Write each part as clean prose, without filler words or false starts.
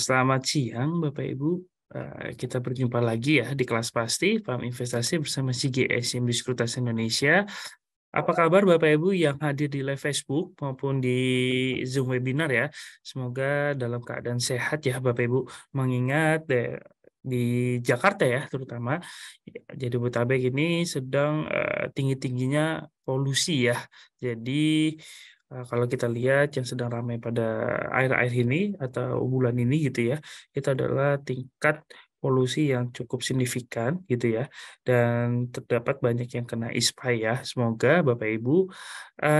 Selamat siang, Bapak Ibu. Kita berjumpa lagi ya di kelas pasti Paham Investasi bersama CGS Industri Sekuritas Indonesia. Apa kabar Bapak Ibu yang hadir di live Facebook maupun di Zoom webinar ya? Semoga dalam keadaan sehat ya Bapak Ibu. Mengingat di Jakarta ya terutama, jadi Jabodetabek ini sedang tinggi-tingginya polusi ya. Jadi kalau kita lihat yang sedang ramai pada akhir-akhir ini atau bulan ini gitu ya, itu adalah tingkat polusi yang cukup signifikan gitu ya, dan terdapat banyak yang kena ISPA ya. Semoga Bapak Ibu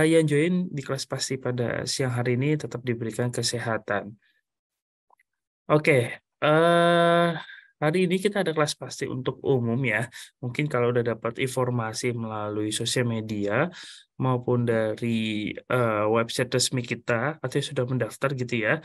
yang join di kelas pasti pada siang hari ini tetap diberikan kesehatan. Oke, hari ini kita ada kelas pasti untuk umum ya. Mungkin kalau udah dapat informasi melalui sosial media maupun dari website resmi kita atau yang sudah mendaftar gitu ya.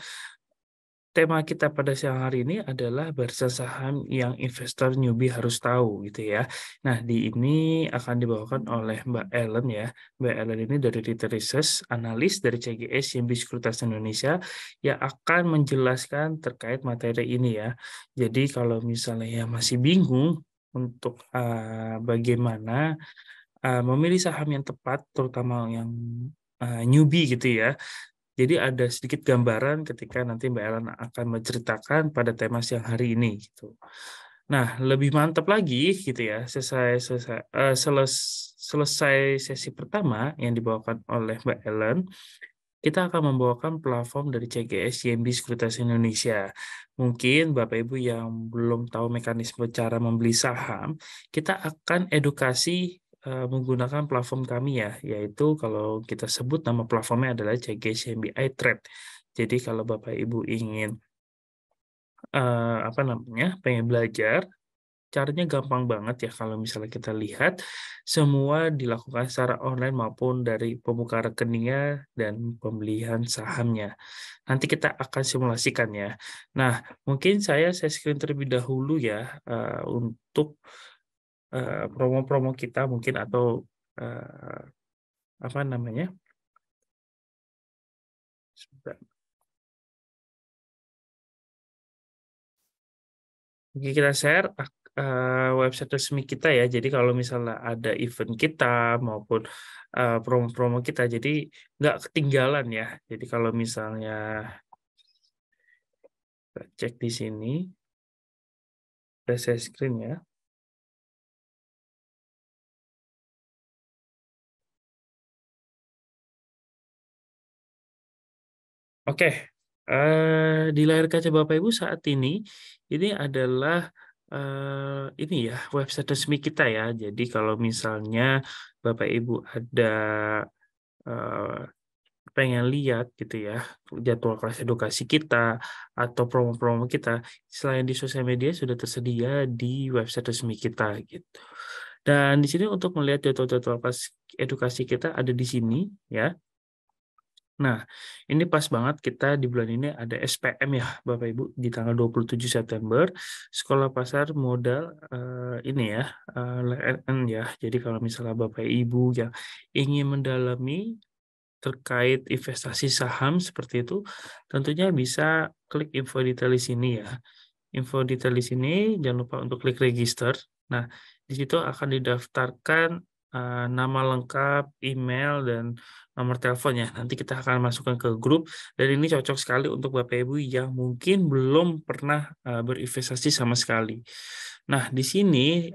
Tema kita pada siang hari ini adalah barisan saham yang investor newbie harus tahu gitu ya. Nah, di ini akan dibawakan oleh Mbak Ellen ya. Mbak Ellen ini dari Retail Research, analis dari CGS CIMB Sekuritas Indonesia yang akan menjelaskan terkait materi ini ya. Jadi kalau misalnya ya masih bingung untuk bagaimana memilih saham yang tepat, terutama yang newbie gitu ya. Jadi ada sedikit gambaran ketika nanti Mbak Ellen akan menceritakan pada tema siang hari ini gitu. Nah, lebih mantap lagi gitu ya, selesai sesi pertama yang dibawakan oleh Mbak Ellen, kita akan membawakan platform dari CGS CIMB Sekuritas Indonesia. Mungkin Bapak Ibu yang belum tahu mekanisme cara membeli saham, kita akan edukasi menggunakan platform kami ya, yaitu kalau kita sebut nama platformnya adalah CGS CIMB iTrade. Jadi kalau Bapak Ibu ingin pengen belajar, caranya gampang banget ya kalau misalnya kita lihat semua dilakukan secara online maupun dari pembuka rekeningnya dan pembelian sahamnya. Nanti kita akan simulasikan ya. Nah, mungkin saya screen terlebih dahulu ya untuk promo-promo kita mungkin atau eh, apa namanya? Sebentar. Oke, kita share website resmi kita ya. Jadi kalau misalnya ada event kita maupun promo-promo kita, jadi nggak ketinggalan ya. Jadi kalau misalnya kita cek di sini, saya screen ya. Oke, di layar kaca Bapak Ibu saat ini adalah ini ya website resmi kita ya. Jadi kalau misalnya Bapak Ibu ada eh, pengen lihat gitu ya jadwal kelas edukasi kita atau promo-promo kita selain di sosial media sudah tersedia di website resmi kita gitu. Dan di sini untuk melihat jadwal-jadwal kelas edukasi kita ada di sini ya. Nah, ini pas banget kita di bulan ini ada SPM ya, Bapak Ibu, di tanggal 27 September, Sekolah Pasar Modal ini ya, LNN ya. Jadi kalau misalnya Bapak Ibu yang ingin mendalami terkait investasi saham seperti itu, tentunya bisa klik info detail di sini ya. Info detail di sini, jangan lupa untuk klik register. Nah, di situ akan didaftarkan nama lengkap, email, dan nomor telepon ya. Nanti kita akan masukkan ke grup, dan ini cocok sekali untuk Bapak Ibu yang mungkin belum pernah berinvestasi sama sekali. Nah, di sini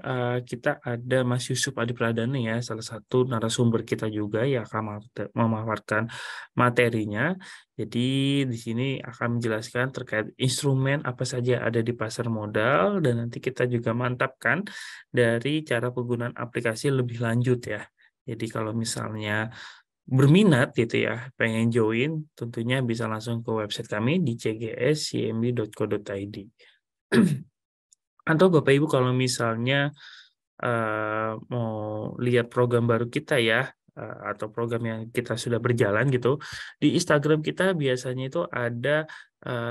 kita ada Mas Yusuf Adi Pradana ya, salah satu narasumber kita juga yang akan memaparkan materinya. Jadi di sini akan menjelaskan terkait instrumen apa saja yang ada di pasar modal dan nanti kita juga mantapkan dari cara penggunaan aplikasi lebih lanjut ya. Jadi kalau misalnya berminat gitu ya, pengen join, tentunya bisa langsung ke website kami di cgscmb.co.id. Atau Bapak Ibu kalau misalnya mau lihat program baru kita ya, atau program yang kita sudah berjalan gitu, di Instagram kita biasanya itu ada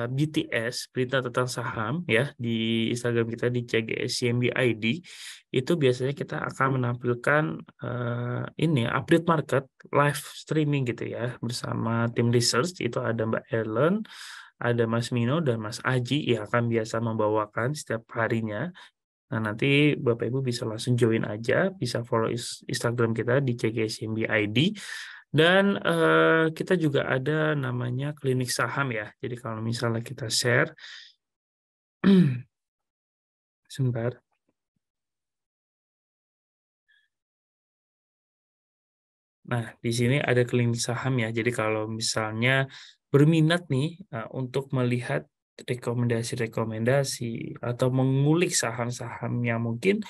BTS, berita tentang saham ya, di Instagram kita di CGS CMB ID, itu biasanya kita akan menampilkan ini ya, update market live streaming gitu ya, bersama tim research, itu ada Mbak Ellen, ada Mas Mino dan Mas Aji yang akan biasa membawakan setiap harinya. Nah, nanti Bapak Ibu bisa langsung join aja, bisa follow Instagram kita di CGSMB ID. Dan kita juga ada namanya klinik saham ya. Jadi kalau misalnya kita share, sebentar. Nah, di sini ada klinik saham ya. Jadi kalau misalnya berminat nih untuk melihat rekomendasi-rekomendasi atau mengulik saham-saham yang mungkin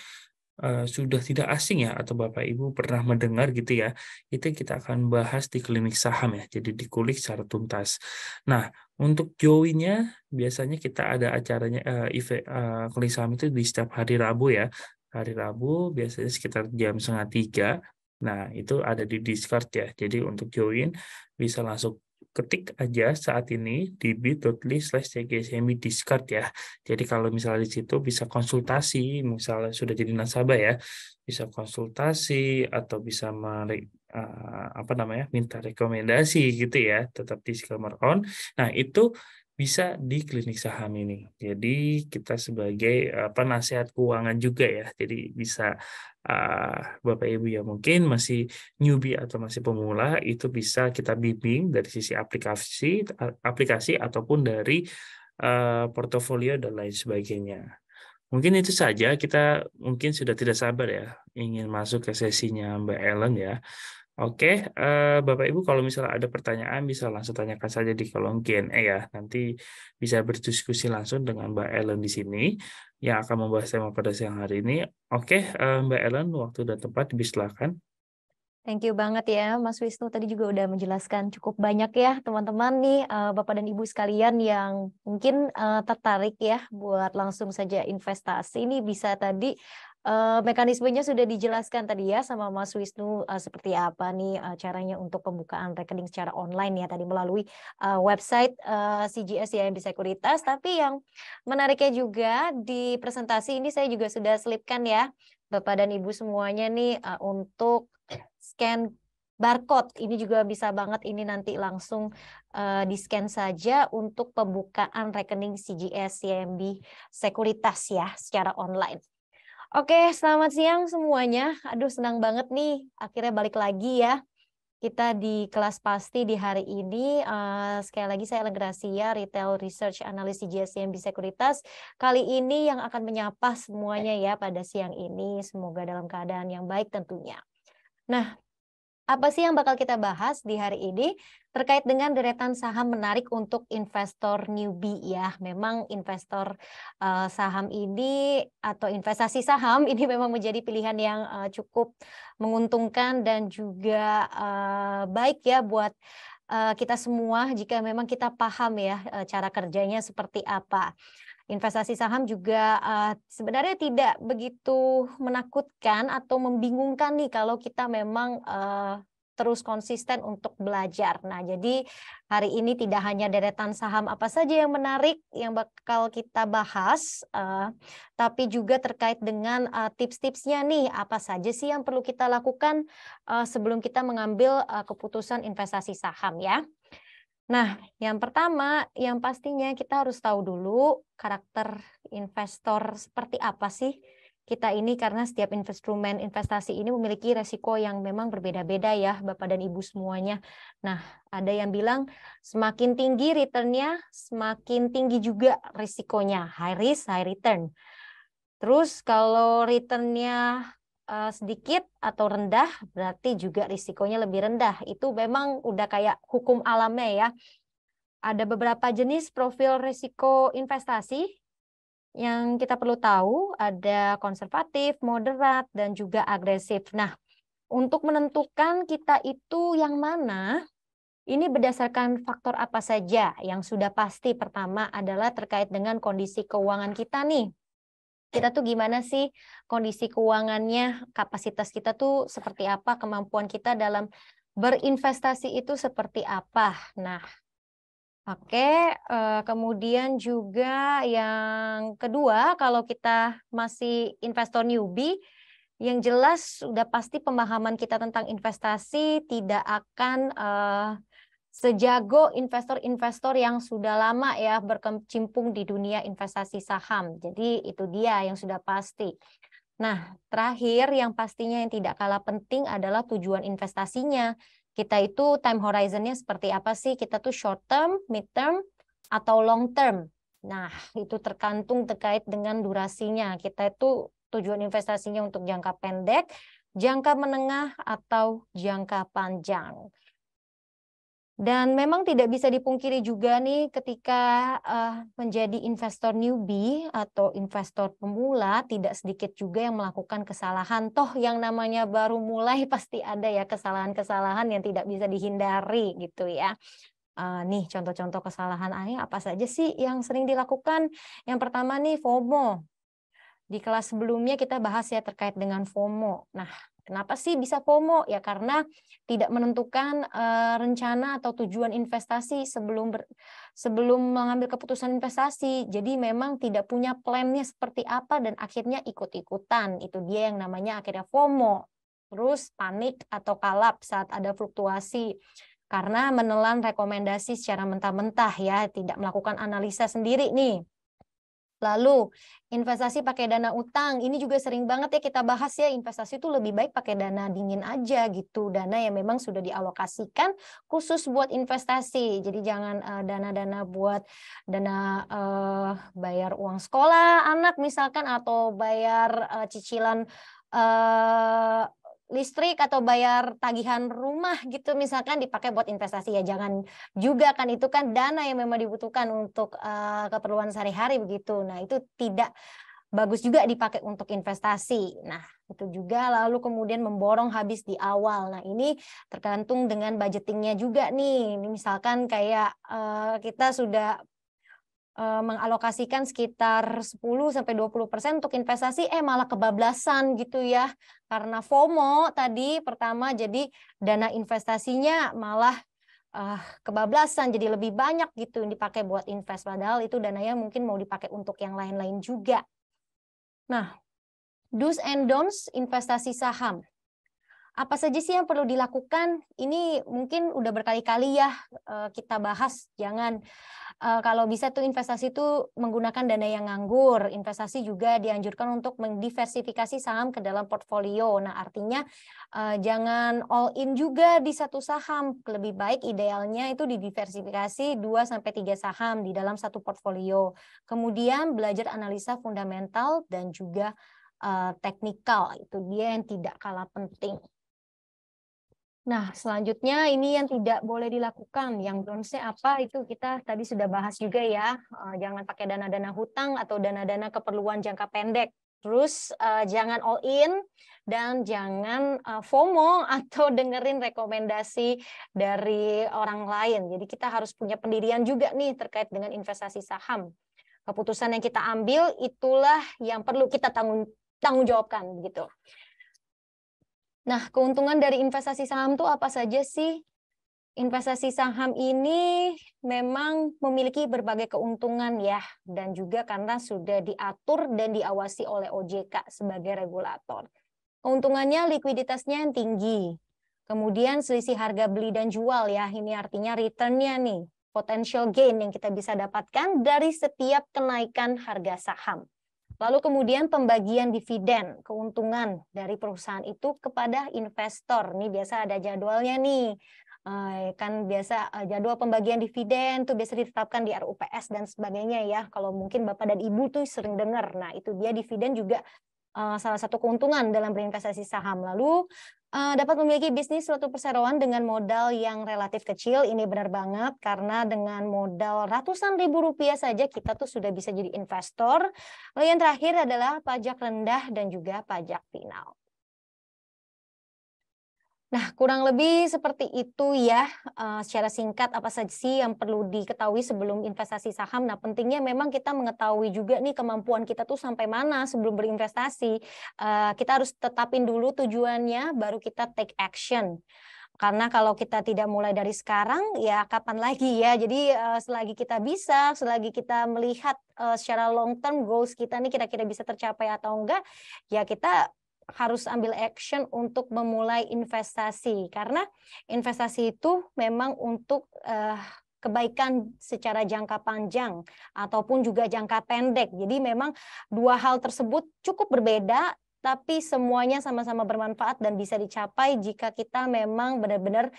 sudah tidak asing ya, atau Bapak Ibu pernah mendengar gitu ya, itu kita akan bahas di klinik saham ya. Jadi dikulik secara tuntas. Nah, untuk joinnya biasanya kita ada acaranya klinik saham itu di setiap hari Rabu ya. Hari Rabu biasanya sekitar jam 2:30. Nah, itu ada di Discord ya. Jadi untuk join bisa langsung ketik aja saat ini di bit.ly/cgsmi Discord ya. Jadi kalau misalnya di situ bisa konsultasi, misalnya sudah jadi nasabah ya, bisa konsultasi atau bisa minta rekomendasi gitu ya, tetap disclaimer on. Nah, itu bisa di klinik saham ini. Jadi kita sebagai penasihat keuangan juga ya. Jadi bisa Bapak Ibu yang mungkin masih newbie atau masih pemula itu bisa kita bimbing dari sisi aplikasi ataupun dari portofolio dan lain sebagainya. Mungkin itu saja, kita mungkin sudah tidak sabar ya ingin masuk ke sesinya Mbak Ellen ya. Oke, Bapak Ibu kalau misalnya ada pertanyaan bisa langsung tanyakan saja di kolom Q&A ya. Nanti bisa berdiskusi langsung dengan Mbak Ellen di sini yang akan membahas tema pada siang hari ini. Oke, Mbak Ellen, waktu dan tempat dipersilakan. Thank you banget ya Mas Wisnu, tadi juga udah menjelaskan cukup banyak ya teman-teman nih Bapak dan Ibu sekalian yang mungkin tertarik ya buat langsung saja investasi. Ini bisa tadi mekanismenya sudah dijelaskan tadi ya sama Mas Wisnu seperti apa nih caranya untuk pembukaan rekening secara online ya tadi melalui website CGS YMB Sekuritas. Tapi yang menariknya juga di presentasi ini saya juga sudah selipkan ya Bapak dan Ibu semuanya nih untuk scan barcode. Ini juga bisa banget ini nanti langsung di-scan saja untuk pembukaan rekening CGS YMB Sekuritas ya secara online. Oke, selamat siang semuanya. Aduh, senang banget nih akhirnya balik lagi ya. Kita di kelas pasti di hari ini. Sekali lagi saya Ellen Gracia, Retail Research Analyst CGS YMB Sekuritas. Kali ini yang akan menyapa semuanya ya pada siang ini. Semoga dalam keadaan yang baik tentunya. Nah, apa sih yang bakal kita bahas di hari ini terkait dengan deretan saham menarik untuk investor newbie ya. Memang investor saham ini atau investasi saham ini memang menjadi pilihan yang cukup menguntungkan dan juga baik ya buat kita semua jika memang kita paham ya cara kerjanya seperti apa. Investasi saham juga sebenarnya tidak begitu menakutkan atau membingungkan nih kalau kita memang terus konsisten untuk belajar. Nah, jadi hari ini tidak hanya deretan saham apa saja yang menarik yang bakal kita bahas, tapi juga terkait dengan tips-tipsnya nih, apa saja sih yang perlu kita lakukan sebelum kita mengambil keputusan investasi saham ya. Nah, yang pertama, yang pastinya kita harus tahu dulu karakter investor seperti apa sih kita ini, karena setiap instrumen investasi ini memiliki resiko yang memang berbeda-beda ya, Bapak dan Ibu semuanya. Nah, ada yang bilang semakin tinggi returnnya, semakin tinggi juga risikonya, high risk, high return. Terus kalau returnnya sedikit atau rendah, berarti juga risikonya lebih rendah. Itu memang udah kayak hukum alamnya ya. Ada beberapa jenis profil risiko investasi yang kita perlu tahu, ada konservatif, moderat, dan juga agresif. Nah, untuk menentukan kita itu yang mana, ini berdasarkan faktor apa saja. Yang sudah pasti pertama adalah terkait dengan kondisi keuangan kita nih. Kita tuh gimana sih kondisi keuangannya, kapasitas kita tuh seperti apa, kemampuan kita dalam berinvestasi itu seperti apa. Nah, oke, kemudian juga yang kedua, kalau kita masih investor newbie, yang jelas sudah pasti pemahaman kita tentang investasi tidak akan sejago investor-investor yang sudah lama ya berkecimpung di dunia investasi saham. Jadi itu dia yang sudah pasti. Nah, terakhir yang pastinya yang tidak kalah penting adalah tujuan investasinya. Kita itu time horizon-nya seperti apa sih? Kita tuh short term, mid term, atau long term. Nah, itu tergantung terkait dengan durasinya. Kita itu tujuan investasinya untuk jangka pendek, jangka menengah, atau jangka panjang. Dan memang tidak bisa dipungkiri juga nih ketika menjadi investor newbie atau investor pemula, tidak sedikit juga yang melakukan kesalahan. Toh yang namanya baru mulai pasti ada ya kesalahan-kesalahan yang tidak bisa dihindari gitu ya. Nih contoh-contoh kesalahan apa saja sih yang sering dilakukan? Yang pertama nih FOMO. Di kelas sebelumnya kita bahas ya terkait dengan FOMO. Nah, kenapa sih bisa FOMO? Ya karena tidak menentukan rencana atau tujuan investasi sebelum mengambil keputusan investasi. Jadi memang tidak punya plannya seperti apa dan akhirnya ikut-ikutan. Itu dia yang namanya akhirnya FOMO. Terus panik atau kalap saat ada fluktuasi. Karena menelan rekomendasi secara mentah-mentah ya, tidak melakukan analisa sendiri nih. Lalu investasi pakai dana utang, ini juga sering banget ya kita bahas ya, investasi itu lebih baik pakai dana dingin aja gitu, dana yang memang sudah dialokasikan khusus buat investasi. Jadi jangan dana-dana buat dana bayar uang sekolah anak misalkan, atau bayar cicilan listrik atau bayar tagihan rumah gitu misalkan dipakai buat investasi, ya jangan juga kan, itu kan dana yang memang dibutuhkan untuk keperluan sehari-hari begitu. Nah, itu tidak bagus juga dipakai untuk investasi. Nah, itu juga lalu kemudian memborong habis di awal. Nah, ini tergantung dengan budgetingnya juga nih. Ini misalkan kayak kita sudah mengalokasikan sekitar 10-20% untuk investasi, malah kebablasan gitu ya. Karena FOMO tadi pertama, jadi dana investasinya malah kebablasan, jadi lebih banyak gitu yang dipakai buat invest, padahal itu dananya mungkin mau dipakai untuk yang lain-lain juga. Nah, do's and don'ts investasi saham. Apa saja sih yang perlu dilakukan? Ini mungkin udah berkali-kali ya kita bahas, jangan kalau bisa tuh investasi itu menggunakan dana yang nganggur. Investasi juga dianjurkan untuk mendiversifikasi saham ke dalam portfolio. Nah, artinya jangan all in juga di satu saham. Lebih baik idealnya itu didiversifikasi 2-3 saham di dalam satu portfolio. Kemudian belajar analisa fundamental dan juga teknikal. Itu dia yang tidak kalah penting. Nah, selanjutnya ini yang tidak boleh dilakukan. Yang don'ts-nya apa itu kita tadi sudah bahas juga ya. Jangan pakai dana-dana hutang atau dana-dana keperluan jangka pendek. Terus jangan all in dan jangan FOMO atau dengerin rekomendasi dari orang lain. Jadi kita harus punya pendirian juga nih terkait dengan investasi saham. Keputusan yang kita ambil itulah yang perlu kita tanggung jawabkan gitu. Nah, keuntungan dari investasi saham itu apa saja sih? Investasi saham ini memang memiliki berbagai keuntungan ya, dan juga karena sudah diatur dan diawasi oleh OJK sebagai regulator. Keuntungannya likuiditasnya yang tinggi, kemudian selisih harga beli dan jual ya, ini artinya return-nya nih, potential gain yang kita bisa dapatkan dari setiap kenaikan harga saham. Lalu kemudian pembagian dividen, keuntungan dari perusahaan itu kepada investor. Ini biasa ada jadwalnya nih. Kan biasa jadwal pembagian dividen tuh biasa ditetapkan di RUPS dan sebagainya ya. Kalau mungkin Bapak dan Ibu tuh sering dengar. Nah, itu dia dividen juga salah satu keuntungan dalam berinvestasi saham. Lalu dapat memiliki bisnis suatu perseroan dengan modal yang relatif kecil. Ini benar banget karena dengan modal ratusan ribu rupiah saja kita tuh sudah bisa jadi investor. Lalu yang terakhir adalah pajak rendah dan juga pajak final. Nah, kurang lebih seperti itu ya, secara singkat apa saja sih yang perlu diketahui sebelum investasi saham. Nah, pentingnya memang kita mengetahui juga nih kemampuan kita tuh sampai mana sebelum berinvestasi. Kita harus tetapin dulu tujuannya, baru kita take action. Karena kalau kita tidak mulai dari sekarang, ya kapan lagi ya. Jadi selagi kita bisa, selagi kita melihat secara long term goals kita nih kira-kira bisa tercapai atau enggak, ya kita harus ambil action untuk memulai investasi, karena investasi itu memang untuk kebaikan secara jangka panjang ataupun juga jangka pendek. Jadi memang dua hal tersebut cukup berbeda, tapi semuanya sama-sama bermanfaat dan bisa dicapai jika kita memang benar-benar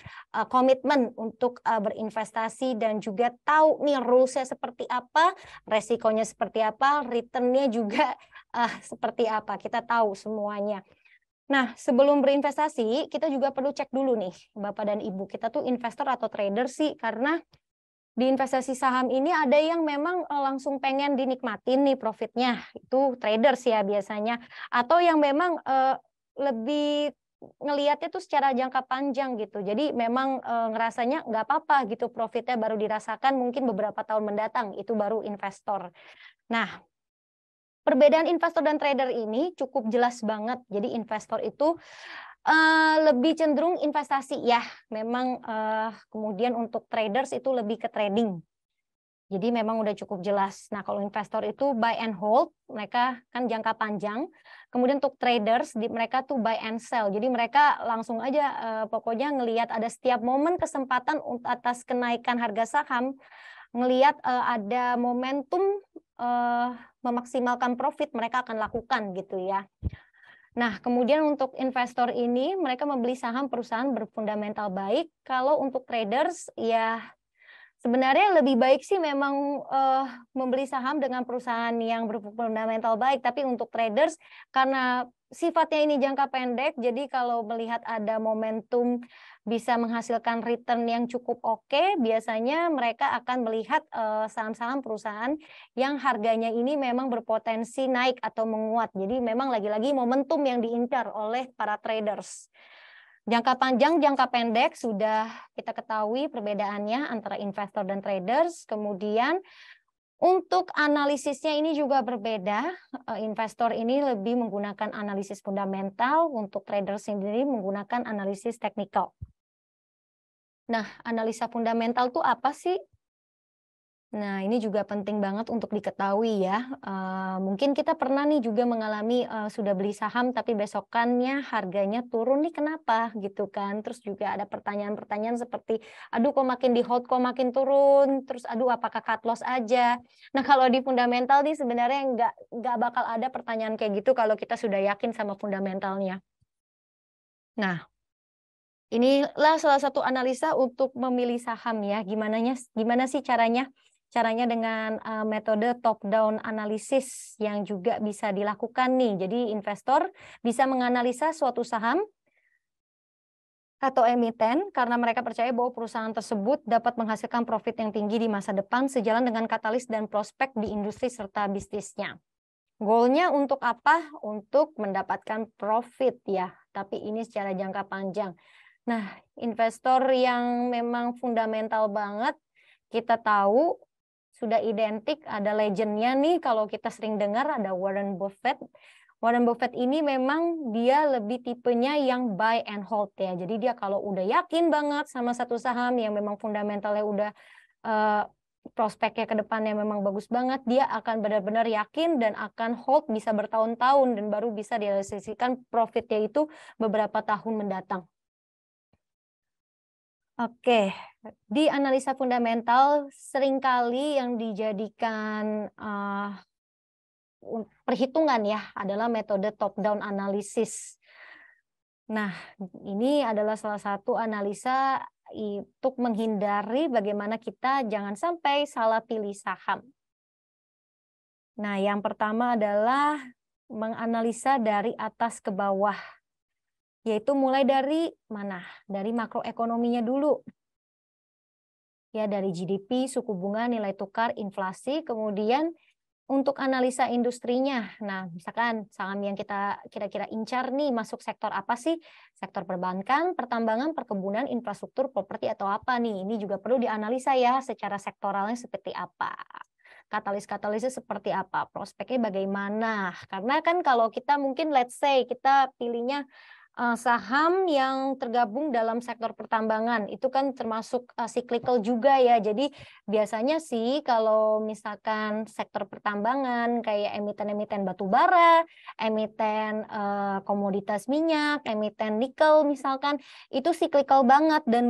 komitmen untuk berinvestasi dan juga tahu nih rules-nya seperti apa, resikonya seperti apa, return-nya juga seperti apa. Kita tahu semuanya. Nah, sebelum berinvestasi, kita juga perlu cek dulu nih, Bapak dan Ibu, kita tuh investor atau trader sih, karena di investasi saham ini ada yang memang langsung pengen dinikmatin nih profitnya, itu traders ya biasanya, atau yang memang lebih ngelihatnya tuh secara jangka panjang gitu. Jadi memang ngerasanya nggak apa-apa gitu profitnya baru dirasakan mungkin beberapa tahun mendatang, itu baru investor. Nah, perbedaan investor dan trader ini cukup jelas banget. Jadi investor itu lebih cenderung investasi ya, memang kemudian untuk traders itu lebih ke trading. Jadi memang udah cukup jelas. Nah, kalau investor itu buy and hold, mereka kan jangka panjang. Kemudian untuk traders, mereka tuh buy and sell. Jadi mereka langsung aja pokoknya ngelihat ada setiap momen kesempatan atas kenaikan harga saham, ngelihat ada momentum memaksimalkan profit, mereka akan lakukan gitu ya. Nah, kemudian untuk investor ini, mereka membeli saham perusahaan berfundamental baik. Kalau untuk traders, ya sebenarnya lebih baik sih memang membeli saham dengan perusahaan yang berfundamental baik. Tapi untuk traders, karena sifatnya ini jangka pendek, jadi kalau melihat ada momentum bisa menghasilkan return yang cukup oke, biasanya mereka akan melihat saham-saham perusahaan yang harganya ini memang berpotensi naik atau menguat. Jadi memang lagi-lagi momentum yang diincar oleh para traders. Jangka panjang, jangka pendek sudah kita ketahui perbedaannya antara investor dan traders. Kemudian untuk analisisnya ini juga berbeda. Investor ini lebih menggunakan analisis fundamental, untuk traders sendiri menggunakan analisis teknikal. Nah, analisa fundamental itu apa sih? Nah, ini juga penting banget untuk diketahui ya. Mungkin kita pernah nih juga mengalami sudah beli saham tapi besokannya harganya turun nih kenapa gitu kan. Terus juga ada pertanyaan-pertanyaan seperti, aduh kok makin di hold kok makin turun. Terus aduh apakah cut loss aja. Nah, kalau di fundamental nih sebenarnya nggak bakal ada pertanyaan kayak gitu kalau kita sudah yakin sama fundamentalnya. Nah, inilah salah satu analisa untuk memilih saham ya. Gimana sih caranya? Caranya dengan metode top down analysis yang juga bisa dilakukan nih. Jadi investor bisa menganalisa suatu saham atau emiten karena mereka percaya bahwa perusahaan tersebut dapat menghasilkan profit yang tinggi di masa depan sejalan dengan katalis dan prospek di industri serta bisnisnya. Goalnya untuk apa? Untuk mendapatkan profit ya, tapi ini secara jangka panjang. Nah, investor yang memang fundamental banget, kita tahu sudah identik, ada legendnya nih kalau kita sering dengar ada Warren Buffett. Warren Buffett ini memang dia lebih tipenya yang buy and hold ya. Jadi dia kalau udah yakin banget sama satu saham yang memang fundamentalnya udah prospeknya ke depannya memang bagus banget, dia akan benar-benar yakin dan akan hold bisa bertahun-tahun dan baru bisa direalisasikan profitnya itu beberapa tahun mendatang. Oke, di analisa fundamental seringkali yang dijadikan perhitungan ya adalah metode top down analysis. Nah, ini adalah salah satu analisa untuk menghindari bagaimana kita jangan sampai salah pilih saham. Nah, yang pertama adalah menganalisa dari atas ke bawah. Yaitu mulai dari mana? Dari makroekonominya dulu. Ya, dari GDP, suku bunga, nilai tukar, inflasi, kemudian untuk analisa industrinya. Nah, misalkan saham yang kita kira-kira incar nih masuk sektor apa sih? Sektor perbankan, pertambangan, perkebunan, infrastruktur, properti atau apa nih? Ini juga perlu dianalisa ya secara sektoralnya seperti apa. Katalis-katalisnya seperti apa? Prospeknya bagaimana? Karena kan kalau kita mungkin let's say kita pilihnya Saham yang tergabung dalam sektor pertambangan itu kan termasuk cyclical juga ya. Jadi biasanya sih kalau misalkan sektor pertambangan kayak emiten-emiten batu bara, emiten komoditas minyak, emiten nikel misalkan, itu cyclical banget dan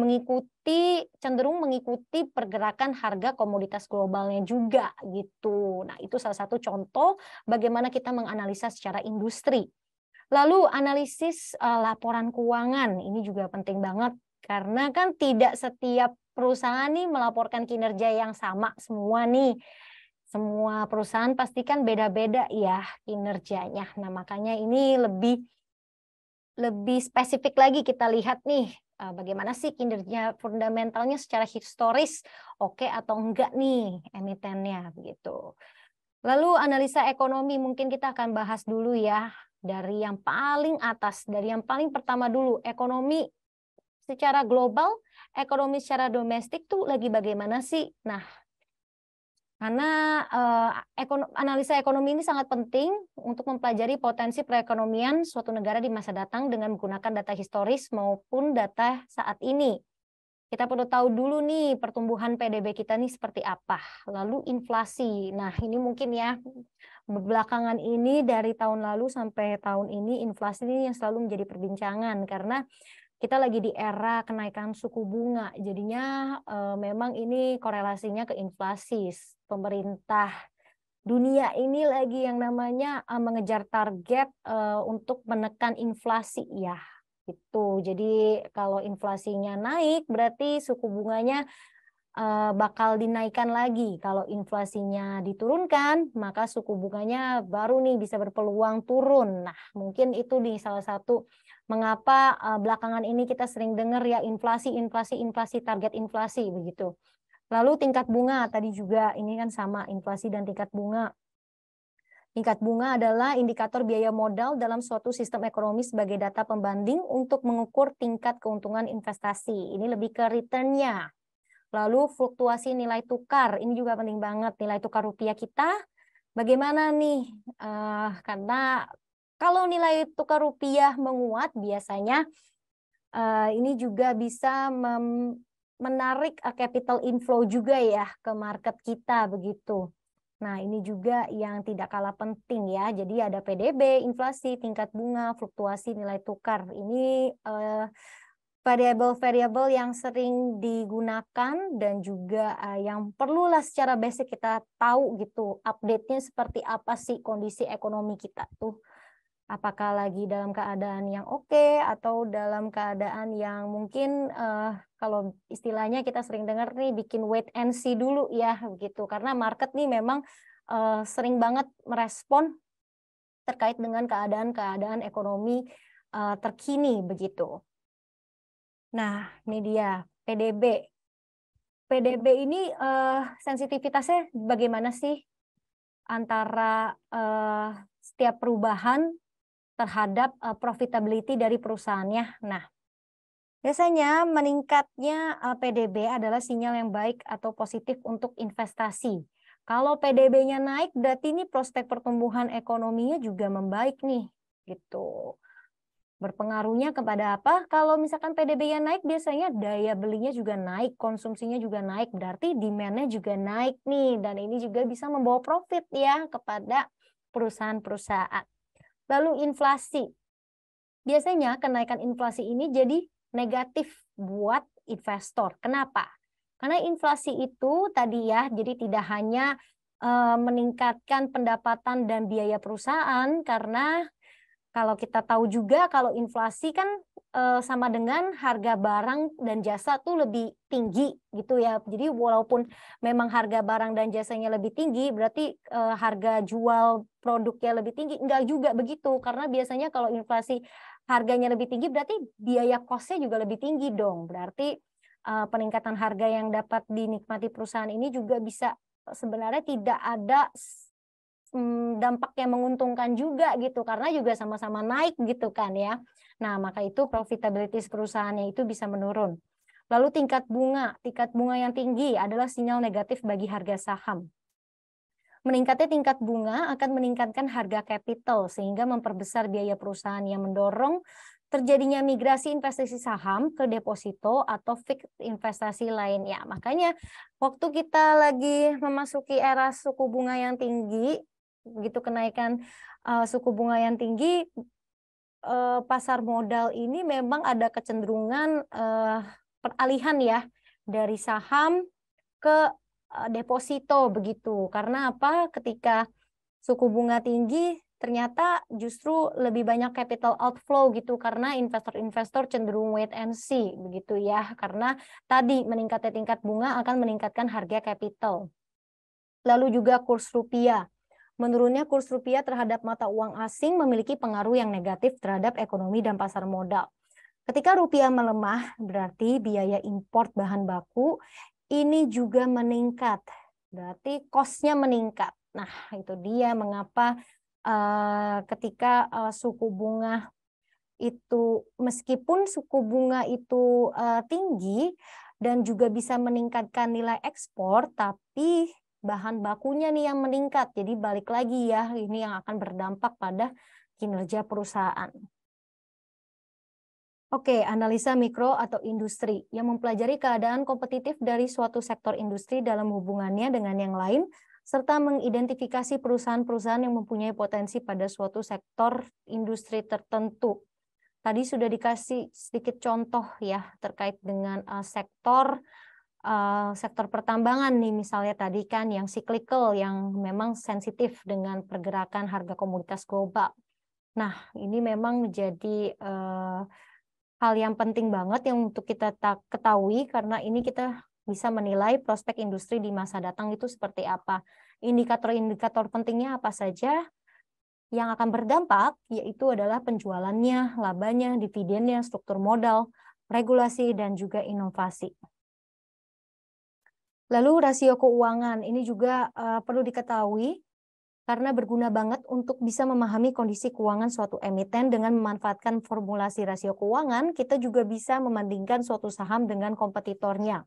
cenderung mengikuti pergerakan harga komoditas globalnya juga gitu. Nah, itu salah satu contoh bagaimana kita menganalisa secara industri. Lalu analisis laporan keuangan, ini juga penting banget karena kan tidak setiap perusahaan nih melaporkan kinerja yang sama semua nih. Semua perusahaan pasti kan beda-beda ya kinerjanya. Nah, makanya ini lebih spesifik lagi kita lihat nih bagaimana sih kinerja fundamentalnya secara historis, oke atau enggak nih emitennya begitu. Lalu analisa ekonomi mungkin kita akan bahas dulu ya. Dari yang paling atas, dari yang paling pertama dulu, ekonomi secara global, ekonomi secara domestik tuh lagi bagaimana sih? Nah, karena analisa ekonomi ini sangat penting untuk mempelajari potensi perekonomian suatu negara di masa datang dengan menggunakan data historis maupun data saat ini. Kita perlu tahu dulu nih pertumbuhan PDB kita nih seperti apa. Lalu inflasi. Nah, ini mungkin ya belakangan ini dari tahun lalu sampai tahun ini inflasi ini yang selalu menjadi perbincangan karena kita lagi di era kenaikan suku bunga. Jadinya memang ini korelasinya ke inflasi. Pemerintah dunia ini lagi yang namanya mengejar target untuk menekan inflasi ya. Gitu. Jadi kalau inflasinya naik berarti suku bunganya bakal dinaikkan lagi. Kalau inflasinya diturunkan, maka suku bunganya baru nih bisa berpeluang turun. Nah, mungkin itu nih salah satu mengapa belakangan ini kita sering dengar ya inflasi, target inflasi begitu. Lalu tingkat bunga tadi juga ini kan sama inflasi dan tingkat bunga. Tingkat bunga adalah indikator biaya modal dalam suatu sistem ekonomi sebagai data pembanding untuk mengukur tingkat keuntungan investasi. Ini lebih ke return-nya. Lalu fluktuasi nilai tukar, ini juga penting banget. Nilai tukar rupiah kita bagaimana nih? Karena kalau nilai tukar rupiah menguat biasanya ini juga bisa menarik capital inflow juga ya ke market kita begitu. Nah, ini juga yang tidak kalah penting ya. Jadi ada PDB, inflasi, tingkat bunga, fluktuasi nilai tukar. Ini variabel-variabel yang sering digunakan dan juga yang perlulah secara basic kita tahu gitu. Update-nya seperti apa sih kondisi ekonomi kita tuh. Apakah lagi dalam keadaan yang oke atau dalam keadaan yang mungkin kalau istilahnya kita sering dengar nih bikin wait and see dulu ya begitu karena market nih memang sering banget merespon terkait dengan keadaan ekonomi terkini begitu. Nah, ini dia PDB. PDB ini sensitivitasnya bagaimana sih antara setiap perubahan terhadap profitability dari perusahaannya. Nah, biasanya meningkatnya PDB adalah sinyal yang baik atau positif untuk investasi. Kalau PDB-nya naik, berarti ini prospek pertumbuhan ekonominya juga membaik nih, gitu. Berpengaruhnya kepada apa? Kalau misalkan PDB-nya naik, biasanya daya belinya juga naik, konsumsinya juga naik, berarti demand-nya juga naik nih, dan ini juga bisa membawa profit ya kepada perusahaan-perusahaan. Lalu inflasi. Biasanya kenaikan inflasi ini jadi negatif buat investor. Kenapa? Karena inflasi itu tadi ya, jadi tidak hanya meningkatkan pendapatan dan biaya perusahaan, karena kalau kita tahu juga kalau inflasi kan sama dengan harga barang dan jasa tuh lebih tinggi gitu ya. Jadi walaupun memang harga barang dan jasanya lebih tinggi, berarti harga jual produknya lebih tinggi. Enggak juga begitu, karena biasanya kalau inflasi harganya lebih tinggi berarti biaya cost-nya juga lebih tinggi dong. Berarti peningkatan harga yang dapat dinikmati perusahaan ini juga bisa sebenarnya tidak ada dampak yang menguntungkan juga gitu karena juga sama-sama naik gitu kan ya. Nah, maka itu profitability perusahaannya itu bisa menurun. Lalu tingkat bunga yang tinggi adalah sinyal negatif bagi harga saham. Meningkatnya tingkat bunga akan meningkatkan harga capital sehingga memperbesar biaya perusahaan yang mendorong terjadinya migrasi investasi saham ke deposito atau fixed investasi lainnya. Makanya waktu kita lagi memasuki era suku bunga yang tinggi, begitu kenaikan suku bunga yang tinggi, pasar modal ini memang ada kecenderungan peralihan ya dari saham ke deposito begitu. Karena apa? Ketika suku bunga tinggi, ternyata justru lebih banyak capital outflow gitu karena investor-investor cenderung wait and see begitu ya. Karena tadi meningkatnya tingkat bunga akan meningkatkan harga capital. Lalu juga kurs rupiah. Menurunnya kurs rupiah terhadap mata uang asing memiliki pengaruh yang negatif terhadap ekonomi dan pasar modal. Ketika rupiah melemah, berarti biaya import bahan baku ini juga meningkat. Berarti cost-nya meningkat. Nah, itu dia mengapa ketika suku bunga itu, meskipun suku bunga itu tinggi dan juga bisa meningkatkan nilai ekspor, tapi bahan bakunya nih yang meningkat. Jadi balik lagi ya, ini yang akan berdampak pada kinerja perusahaan. Oke, analisa mikro atau industri yang mempelajari keadaan kompetitif dari suatu sektor industri dalam hubungannya dengan yang lain, serta mengidentifikasi perusahaan-perusahaan yang mempunyai potensi pada suatu sektor industri tertentu. Tadi sudah dikasih sedikit contoh ya terkait dengan sektor pertambangan nih, misalnya tadi kan yang cyclical, yang memang sensitif dengan pergerakan harga komoditas global. Nah, ini memang menjadi hal yang penting banget yang untuk kita ketahui, karena ini kita bisa menilai prospek industri di masa datang itu seperti apa. Indikator-indikator pentingnya apa saja yang akan berdampak, yaitu adalah penjualannya, labanya, dividennya, struktur modal, regulasi, dan juga inovasi. Lalu rasio keuangan, ini juga perlu diketahui karena berguna banget untuk bisa memahami kondisi keuangan suatu emiten. Dengan memanfaatkan formulasi rasio keuangan, kita juga bisa membandingkan suatu saham dengan kompetitornya.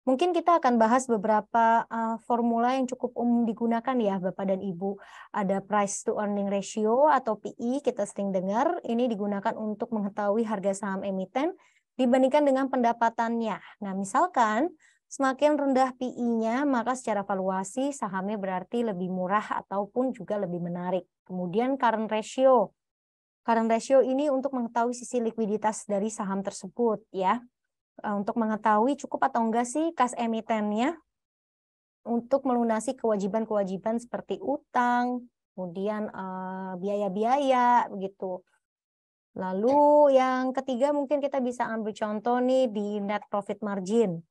Mungkin kita akan bahas beberapa formula yang cukup umum digunakan ya Bapak dan Ibu. Ada price to earning ratio atau PE, kita sering dengar. Ini digunakan untuk mengetahui harga saham emiten dibandingkan dengan pendapatannya. Nah, misalkan semakin rendah PE-nya, maka secara valuasi sahamnya berarti lebih murah ataupun juga lebih menarik. Kemudian current ratio. Current ratio ini untuk mengetahui sisi likuiditas dari saham tersebut ya. Untuk mengetahui cukup atau enggak sih kas emitennya untuk melunasi kewajiban-kewajiban seperti utang, kemudian biaya-biaya begitu. Lalu yang ketiga mungkin kita bisa ambil contoh nih di net profit margin.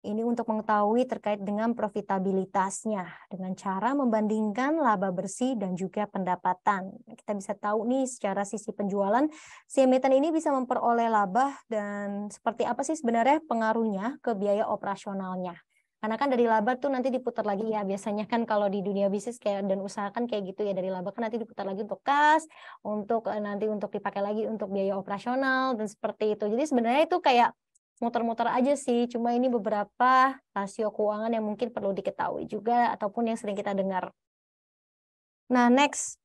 Ini untuk mengetahui terkait dengan profitabilitasnya dengan cara membandingkan laba bersih dan juga pendapatan. Kita bisa tahu nih secara sisi penjualan, si emiten ini bisa memperoleh laba dan seperti apa sih sebenarnya pengaruhnya ke biaya operasionalnya. Karena kan dari laba tuh nanti diputar lagi ya, biasanya kan kalau di dunia bisnis kayak dan usaha kan kayak gitu ya, dari laba kan nanti diputar lagi untuk kas, untuk nanti untuk dipakai lagi untuk biaya operasional dan seperti itu. Jadi sebenarnya itu kayak muter-muter aja sih, cuma ini beberapa rasio keuangan yang mungkin perlu diketahui juga ataupun yang sering kita dengar. Nah, next.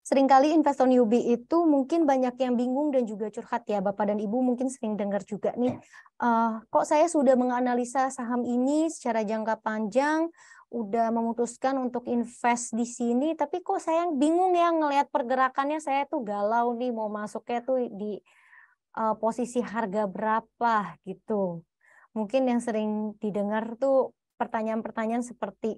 Seringkali investor newbie itu mungkin banyak yang bingung dan juga curhat ya, Bapak dan Ibu mungkin sering dengar juga nih, kok saya sudah menganalisa saham ini secara jangka panjang, udah memutuskan untuk invest di sini, tapi kok saya bingung ya ngelihat pergerakannya, saya tuh galau nih mau masuknya tuh di posisi harga berapa gitu. Mungkin yang sering didengar tuh pertanyaan-pertanyaan seperti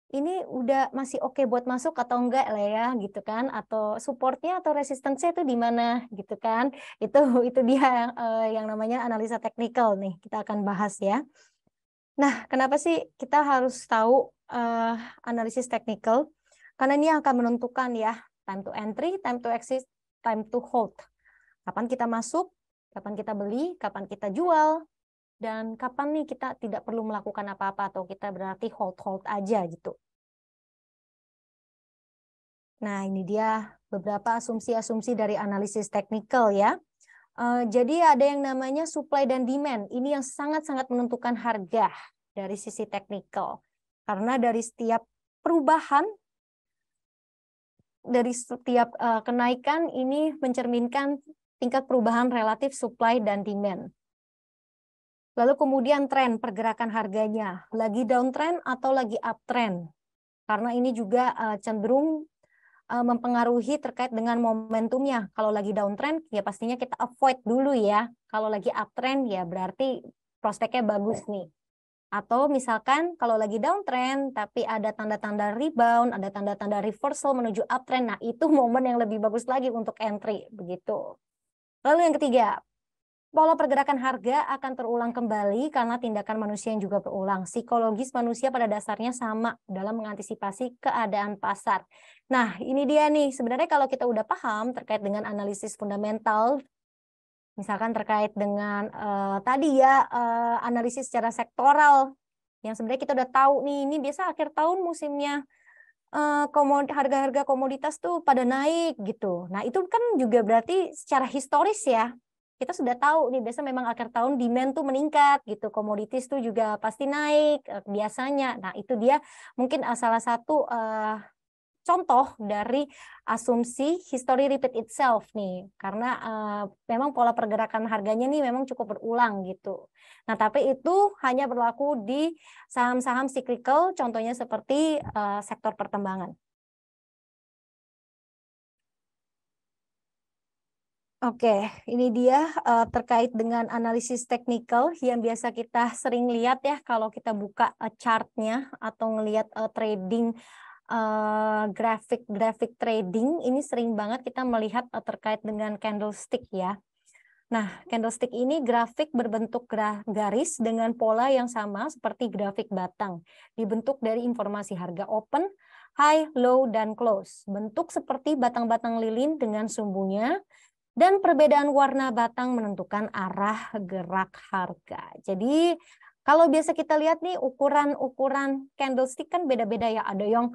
ini udah masih oke buat masuk atau enggak lah ya gitu kan, atau supportnya atau resistensinya itu di mana gitu kan. Itu dia yang namanya analisa teknikal nih, kita akan bahas ya. Nah, kenapa sih kita harus tahu analisis teknikal? Karena ini akan menentukan ya time to entry, time to exit, time to hold. Kapan kita masuk, kapan kita beli, kapan kita jual, dan kapan nih kita tidak perlu melakukan apa-apa atau kita berarti hold aja gitu. Nah, ini dia beberapa asumsi-asumsi dari analisis teknikal ya. Jadi ada yang namanya supply dan demand. Ini yang sangat-sangat menentukan harga dari sisi teknikal. Karena dari setiap perubahan dari setiap kenaikan ini mencerminkan tingkat perubahan relatif supply dan demand. Lalu kemudian tren pergerakan harganya, lagi downtrend atau lagi uptrend. Karena ini juga cenderung mempengaruhi terkait dengan momentumnya. Kalau lagi downtrend, ya pastinya kita avoid dulu ya. Kalau lagi uptrend, ya berarti prospeknya bagus nih. Atau misalkan kalau lagi downtrend, tapi ada tanda-tanda rebound, ada tanda-tanda reversal menuju uptrend, nah itu momen yang lebih bagus lagi untuk entry, begitu. Lalu yang ketiga, pola pergerakan harga akan terulang kembali karena tindakan manusia yang juga berulang. Psikologis manusia pada dasarnya sama dalam mengantisipasi keadaan pasar. Nah, ini dia nih. Sebenarnya kalau kita udah paham terkait dengan analisis fundamental, misalkan terkait dengan tadi ya analisis secara sektoral, yang sebenarnya kita udah tahu nih, ini biasa akhir tahun musimnya harga-harga komoditas tuh pada naik gitu. Nah, itu kan juga berarti secara historis ya. Kita sudah tahu nih biasa memang akhir tahun demand tuh meningkat gitu. Komoditas tuh juga pasti naik biasanya. Nah, itu dia mungkin salah satu contoh dari asumsi history repeat itself nih. Karena memang pola pergerakan harganya nih memang cukup berulang gitu. Nah, tapi itu hanya berlaku di saham-saham cyclical, contohnya seperti sektor pertambangan. Oke, ini dia terkait dengan analisis teknikal yang biasa kita sering lihat ya kalau kita buka chartnya atau ngelihat trading grafik trading, ini sering banget kita melihat terkait dengan candlestick ya. Nah, candlestick ini grafik berbentuk garis dengan pola yang sama seperti grafik batang. Dibentuk dari informasi harga open, high, low, dan close. Bentuk seperti batang-batang lilin dengan sumbunya, dan perbedaan warna batang menentukan arah gerak harga. Jadi kalau biasa kita lihat nih ukuran candlestick kan beda-beda ya. Ada yang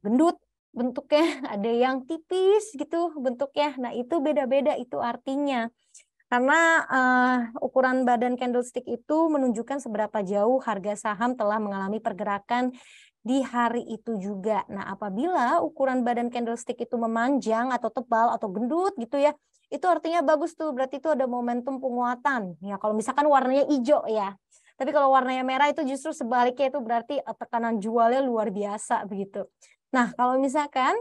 gendut bentuknya, ada yang tipis gitu bentuknya. Nah itu beda-beda itu artinya. Karena ukuran badan candlestick itu menunjukkan seberapa jauh harga saham telah mengalami pergerakan di hari itu juga. Nah, apabila ukuran badan candlestick itu memanjang atau tebal atau gendut gitu ya, itu artinya bagus tuh, berarti itu ada momentum penguatan. Ya, kalau misalkan warnanya hijau ya. Tapi kalau warnanya merah itu justru sebaliknya, itu berarti tekanan jualnya luar biasa begitu. Nah, kalau misalkan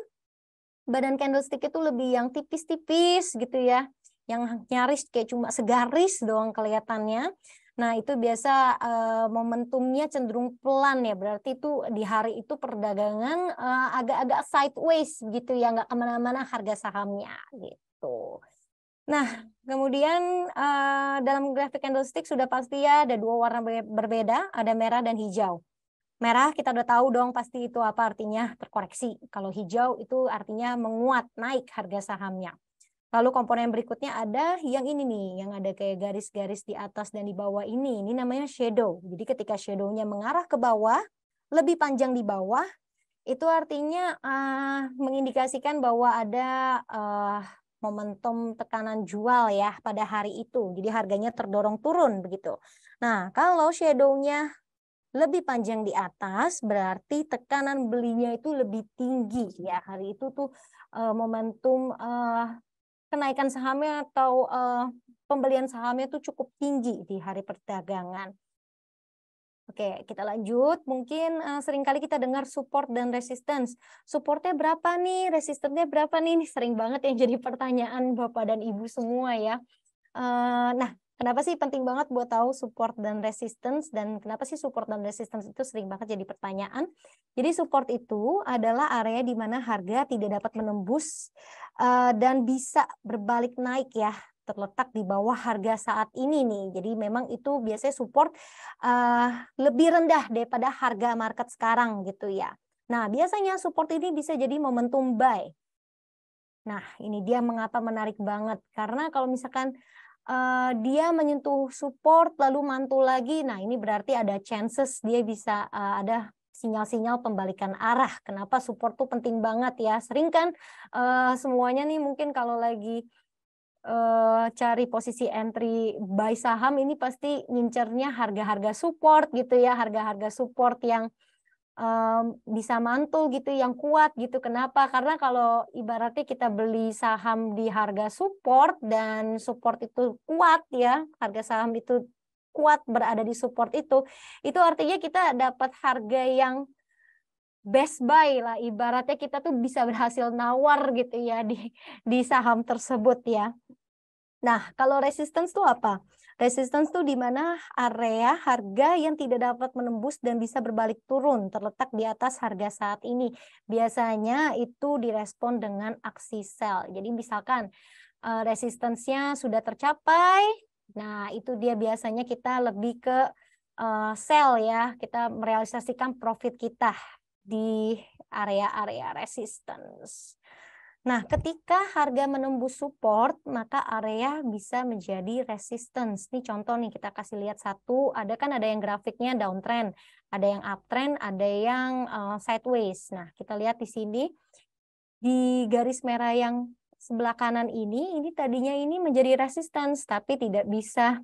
badan candlestick itu lebih yang tipis-tipis gitu ya, yang nyaris kayak cuma segaris doang kelihatannya. Nah, itu biasa momentumnya cenderung pelan ya, berarti itu di hari itu perdagangan agak-agak sideways gitu ya, nggak kemana-mana harga sahamnya gitu. Nah, kemudian dalam grafik candlestick sudah pasti ya ada dua warna berbeda, ada merah dan hijau. Merah kita udah tahu dong pasti itu apa artinya, terkoreksi. Kalau hijau itu artinya menguat, naik harga sahamnya. Lalu komponen berikutnya ada yang ini nih, yang ada kayak garis-garis di atas dan di bawah ini namanya shadow. Jadi ketika shadow-nya mengarah ke bawah, lebih panjang di bawah, itu artinya mengindikasikan bahwa ada momentum tekanan jual ya pada hari itu. Jadi harganya terdorong turun begitu. Nah, kalau shadow-nya lebih panjang di atas, berarti tekanan belinya itu lebih tinggi ya. Hari itu tuh momentum kenaikan sahamnya atau pembelian sahamnya itu cukup tinggi di hari perdagangan. Oke, kita lanjut. Mungkin seringkali kita dengar support dan resistance. Supportnya berapa nih? Resistennya berapa nih? Ini sering banget yang jadi pertanyaan Bapak dan Ibu semua ya. Nah, kenapa sih penting banget buat tahu support dan resistance, dan kenapa sih support dan resistance itu sering banget jadi pertanyaan? Jadi support itu adalah area di mana harga tidak dapat menembus dan bisa berbalik naik ya, terletak di bawah harga saat ini nih. Jadi memang itu biasanya support lebih rendah daripada harga market sekarang gitu ya. Nah, biasanya support ini bisa jadi momentum buy. Nah, ini dia mengapa menarik banget. Karena kalau misalkan dia menyentuh support lalu mantul lagi, nah ini berarti ada chances dia bisa ada sinyal-sinyal pembalikan arah. Kenapa support tuh penting banget ya. Sering kan semuanya nih mungkin kalau lagi cari posisi entry buy saham ini pasti ngincernya harga-harga support gitu ya, harga-harga support yang bisa mantul gitu yang kuat gitu. Kenapa? Karena kalau ibaratnya kita beli saham di harga support dan support itu kuat ya, harga saham itu kuat berada di support itu artinya kita dapat harga yang best buy lah, ibaratnya kita tuh bisa berhasil nawar gitu ya di saham tersebut ya. Nah, kalau resistance tuh apa? Resistance tuh di mana area harga yang tidak dapat menembus dan bisa berbalik turun terletak di atas harga saat ini. Biasanya itu direspon dengan aksi sell. Jadi misalkan resistance-nya sudah tercapai, nah itu dia biasanya kita lebih ke sell ya, kita merealisasikan profit kita di area-area resistance. Nah, ketika harga menembus support, maka area bisa menjadi resistance. Ini contoh nih, kita kasih lihat satu, ada yang grafiknya downtrend, ada yang uptrend, ada yang sideways. Nah, kita lihat di sini, di garis merah yang sebelah kanan ini tadinya ini menjadi resistance, tapi tidak bisa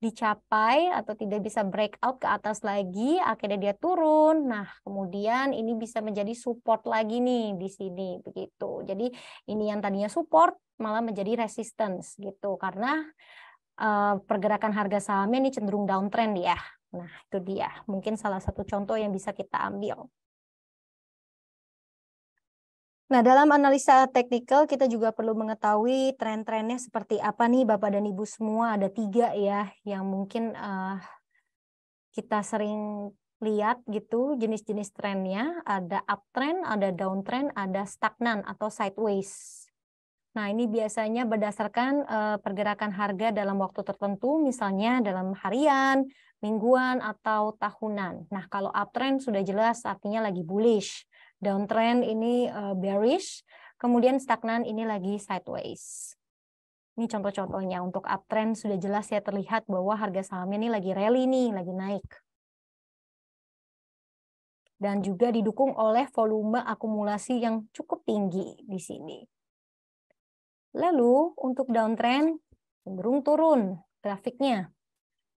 dicapai atau tidak bisa breakout ke atas lagi, akhirnya dia turun. Nah, kemudian ini bisa menjadi support lagi nih di sini begitu. Jadi ini yang tadinya support malah menjadi resistance gitu karena pergerakan harga sahamnya ini cenderung downtrend ya. Nah, itu dia. Mungkin salah satu contoh yang bisa kita ambil. Nah, dalam analisa teknikal kita juga perlu mengetahui tren-trennya seperti apa nih Bapak dan Ibu semua. Ada 3 ya yang mungkin kita sering lihat gitu jenis-jenis trennya. Ada uptrend, ada downtrend, ada stagnan atau sideways. Nah, ini biasanya berdasarkan pergerakan harga dalam waktu tertentu, misalnya dalam harian, mingguan, atau tahunan. Nah, kalau uptrend sudah jelas artinya lagi bullish. Downtrend ini bearish, kemudian stagnan ini lagi sideways. Ini contoh-contohnya. Untuk uptrend sudah jelas ya terlihat bahwa harga sahamnya ini lagi rally nih, lagi naik. Dan juga didukung oleh volume akumulasi yang cukup tinggi di sini. Lalu untuk downtrend cenderung turun grafiknya.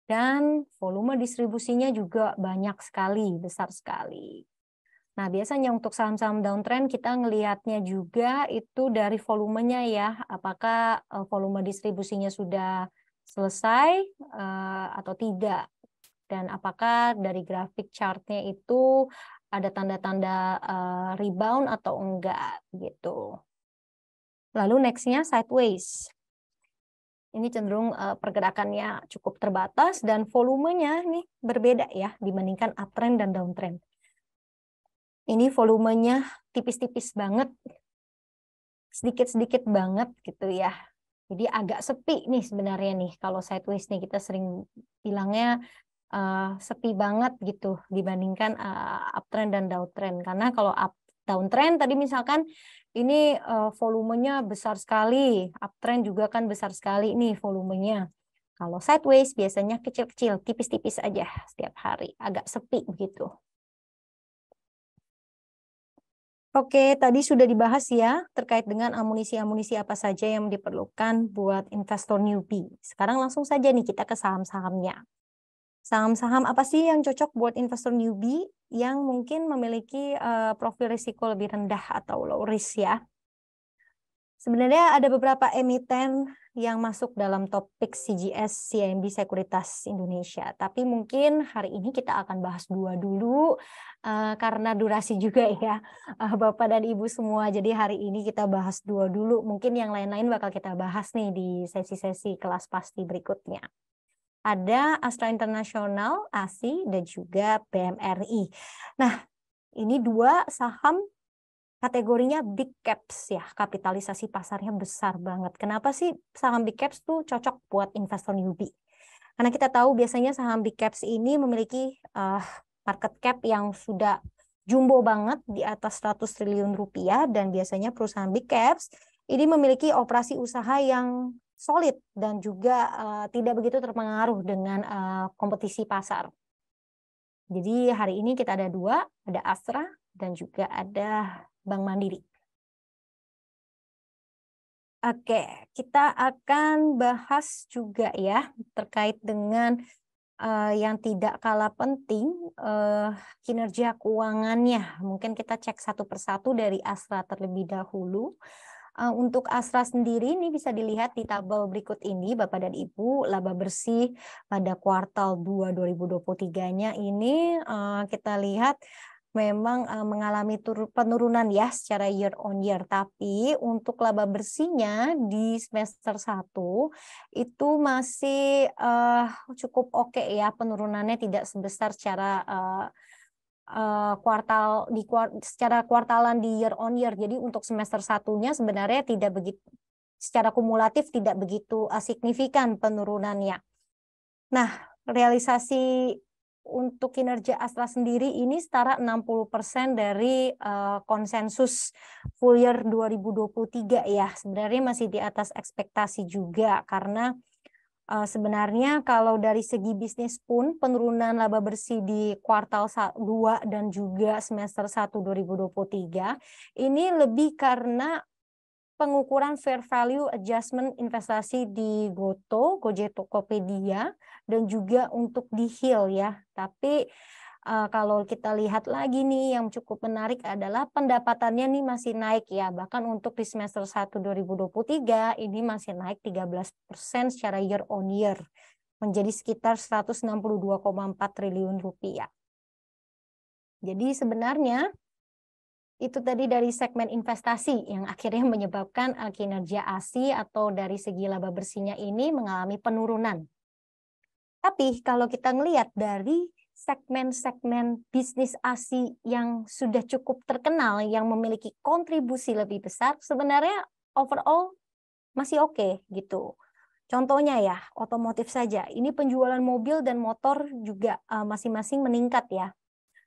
Dan volume distribusinya juga banyak sekali, besar sekali. Nah, biasanya untuk saham-saham downtrend kita ngelihatnya juga itu dari volumenya ya. Apakah volume distribusinya sudah selesai atau tidak. Dan apakah dari grafik chartnya itu ada tanda-tanda rebound atau enggak gitu. Lalu nextnya sideways. Ini cenderung pergerakannya cukup terbatas dan volumenya nih berbeda ya dibandingkan uptrend dan downtrend. Ini volumenya tipis-tipis banget, sedikit-sedikit banget gitu ya. Jadi agak sepi nih sebenarnya nih kalau sideways nih kita sering bilangnya sepi banget gitu dibandingkan uptrend dan downtrend. Karena kalau downtrend tadi misalkan ini volumenya besar sekali, uptrend juga kan besar sekali nih volumenya. Kalau sideways biasanya kecil-kecil, tipis-tipis aja setiap hari, agak sepi begitu. Oke, tadi sudah dibahas ya terkait dengan amunisi-amunisi apa saja yang diperlukan buat investor newbie. Sekarang langsung saja nih kita ke saham-sahamnya. Saham-saham apa sih yang cocok buat investor newbie yang mungkin memiliki profil risiko lebih rendah atau low risk ya? Sebenarnya ada beberapa emiten yang masuk dalam topik CGS CIMB Sekuritas Indonesia. Tapi mungkin hari ini kita akan bahas 2 dulu karena durasi juga ya Bapak dan Ibu semua. Jadi hari ini kita bahas 2 dulu. Mungkin yang lain-lain bakal kita bahas nih di sesi-sesi kelas pasti berikutnya. Ada Astra International, ASI, dan juga BMRI. Nah, ini 2 saham kategorinya big caps ya, kapitalisasi pasarnya besar banget. Kenapa sih saham big caps tuh cocok buat investor newbie? Karena kita tahu biasanya saham big caps ini memiliki market cap yang sudah jumbo banget di atas 100 triliun rupiah dan biasanya perusahaan big caps ini memiliki operasi usaha yang solid dan juga tidak begitu terpengaruh dengan kompetisi pasar. Jadi hari ini kita ada 2, ada Astra dan juga ada Bank Mandiri. Oke, kita akan bahas juga ya terkait dengan yang tidak kalah penting kinerja keuangannya. Mungkin kita cek satu persatu dari Astra terlebih dahulu. Untuk Astra sendiri ini bisa dilihat di tabel berikut ini Bapak dan Ibu, laba bersih pada kuartal 2 2023-nya ini kita lihat memang mengalami penurunan ya secara year on year, tapi untuk laba bersihnya di semester 1 itu masih cukup oke ya, penurunannya tidak sebesar secara secara kuartalan di year on year. Jadi untuk semester satunya sebenarnya tidak begitu, secara kumulatif tidak begitu signifikan penurunannya. Nah, realisasi untuk kinerja Astra sendiri ini setara 60% dari konsensus full year 2023 ya. Sebenarnya masih di atas ekspektasi juga, karena sebenarnya kalau dari segi bisnis pun penurunan laba bersih di kuartal 2 dan juga semester 1 2023 ini lebih karena pengukuran fair value adjustment investasi di Goto, Gojek Tokopedia, dan juga untuk di Hill ya. Tapi kalau kita lihat lagi nih yang cukup menarik adalah pendapatannya nih masih naik ya. Bahkan untuk di semester 1 2023 ini masih naik 13% secara year on year, menjadi sekitar 162,4 triliun rupiah. Jadi sebenarnya itu tadi dari segmen investasi yang akhirnya menyebabkan kinerja ASI atau dari segi laba bersihnya ini mengalami penurunan. Tapi kalau kita ngelihat dari segmen-segmen bisnis ASI yang sudah cukup terkenal, yang memiliki kontribusi lebih besar, sebenarnya overall masih oke gitu. Contohnya ya, otomotif saja. Ini penjualan mobil dan motor juga masing-masing meningkat ya.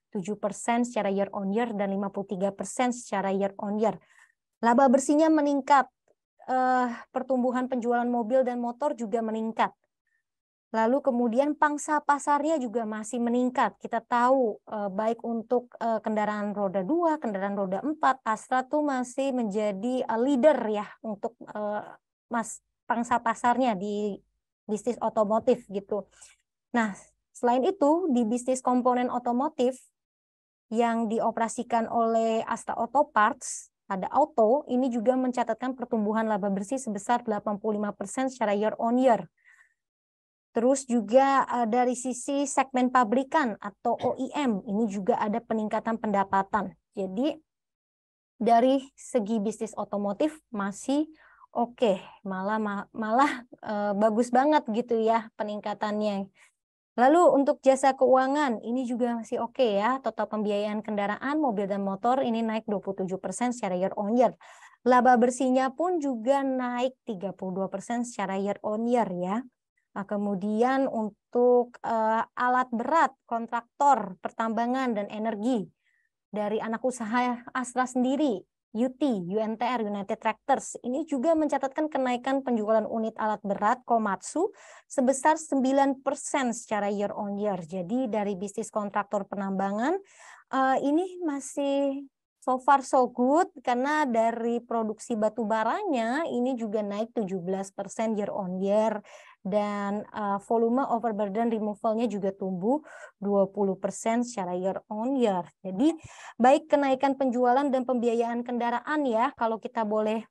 7% secara year on year dan 53% secara year on year. Laba bersihnya meningkat, pertumbuhan penjualan mobil dan motor juga meningkat. Lalu kemudian pangsa pasarnya juga masih meningkat. Kita tahu baik untuk kendaraan roda 2, kendaraan roda 4, Astra tuh masih menjadi leader ya untuk pangsa pasarnya di bisnis otomotif gitu. Nah, selain itu di bisnis komponen otomotif yang dioperasikan oleh Astra Auto Parts, ada Auto, ini juga mencatatkan pertumbuhan laba bersih sebesar 85% secara year on year. Terus juga dari sisi segmen pabrikan atau OEM, ini juga ada peningkatan pendapatan. Jadi dari segi bisnis otomotif masih oke, malah bagus banget gitu ya peningkatannya. Lalu untuk jasa keuangan, ini juga masih oke ya. Total pembiayaan kendaraan, mobil dan motor ini naik 27% secara year on year. Laba bersihnya pun juga naik 32% secara year on year ya. Nah, kemudian untuk alat berat, kontraktor, pertambangan, dan energi dari anak usaha Astra sendiri, UNTR, United Tractors, ini juga mencatatkan kenaikan penjualan unit alat berat Komatsu sebesar 9% secara year on year. Jadi dari bisnis kontraktor penambangan ini masih so far so good, karena dari produksi batu baranya ini juga naik 17% year on year, dan volume overburden removalnya juga tumbuh 20% secara year on year. Jadi baik kenaikan penjualan dan pembiayaan kendaraan ya, kalau kita boleh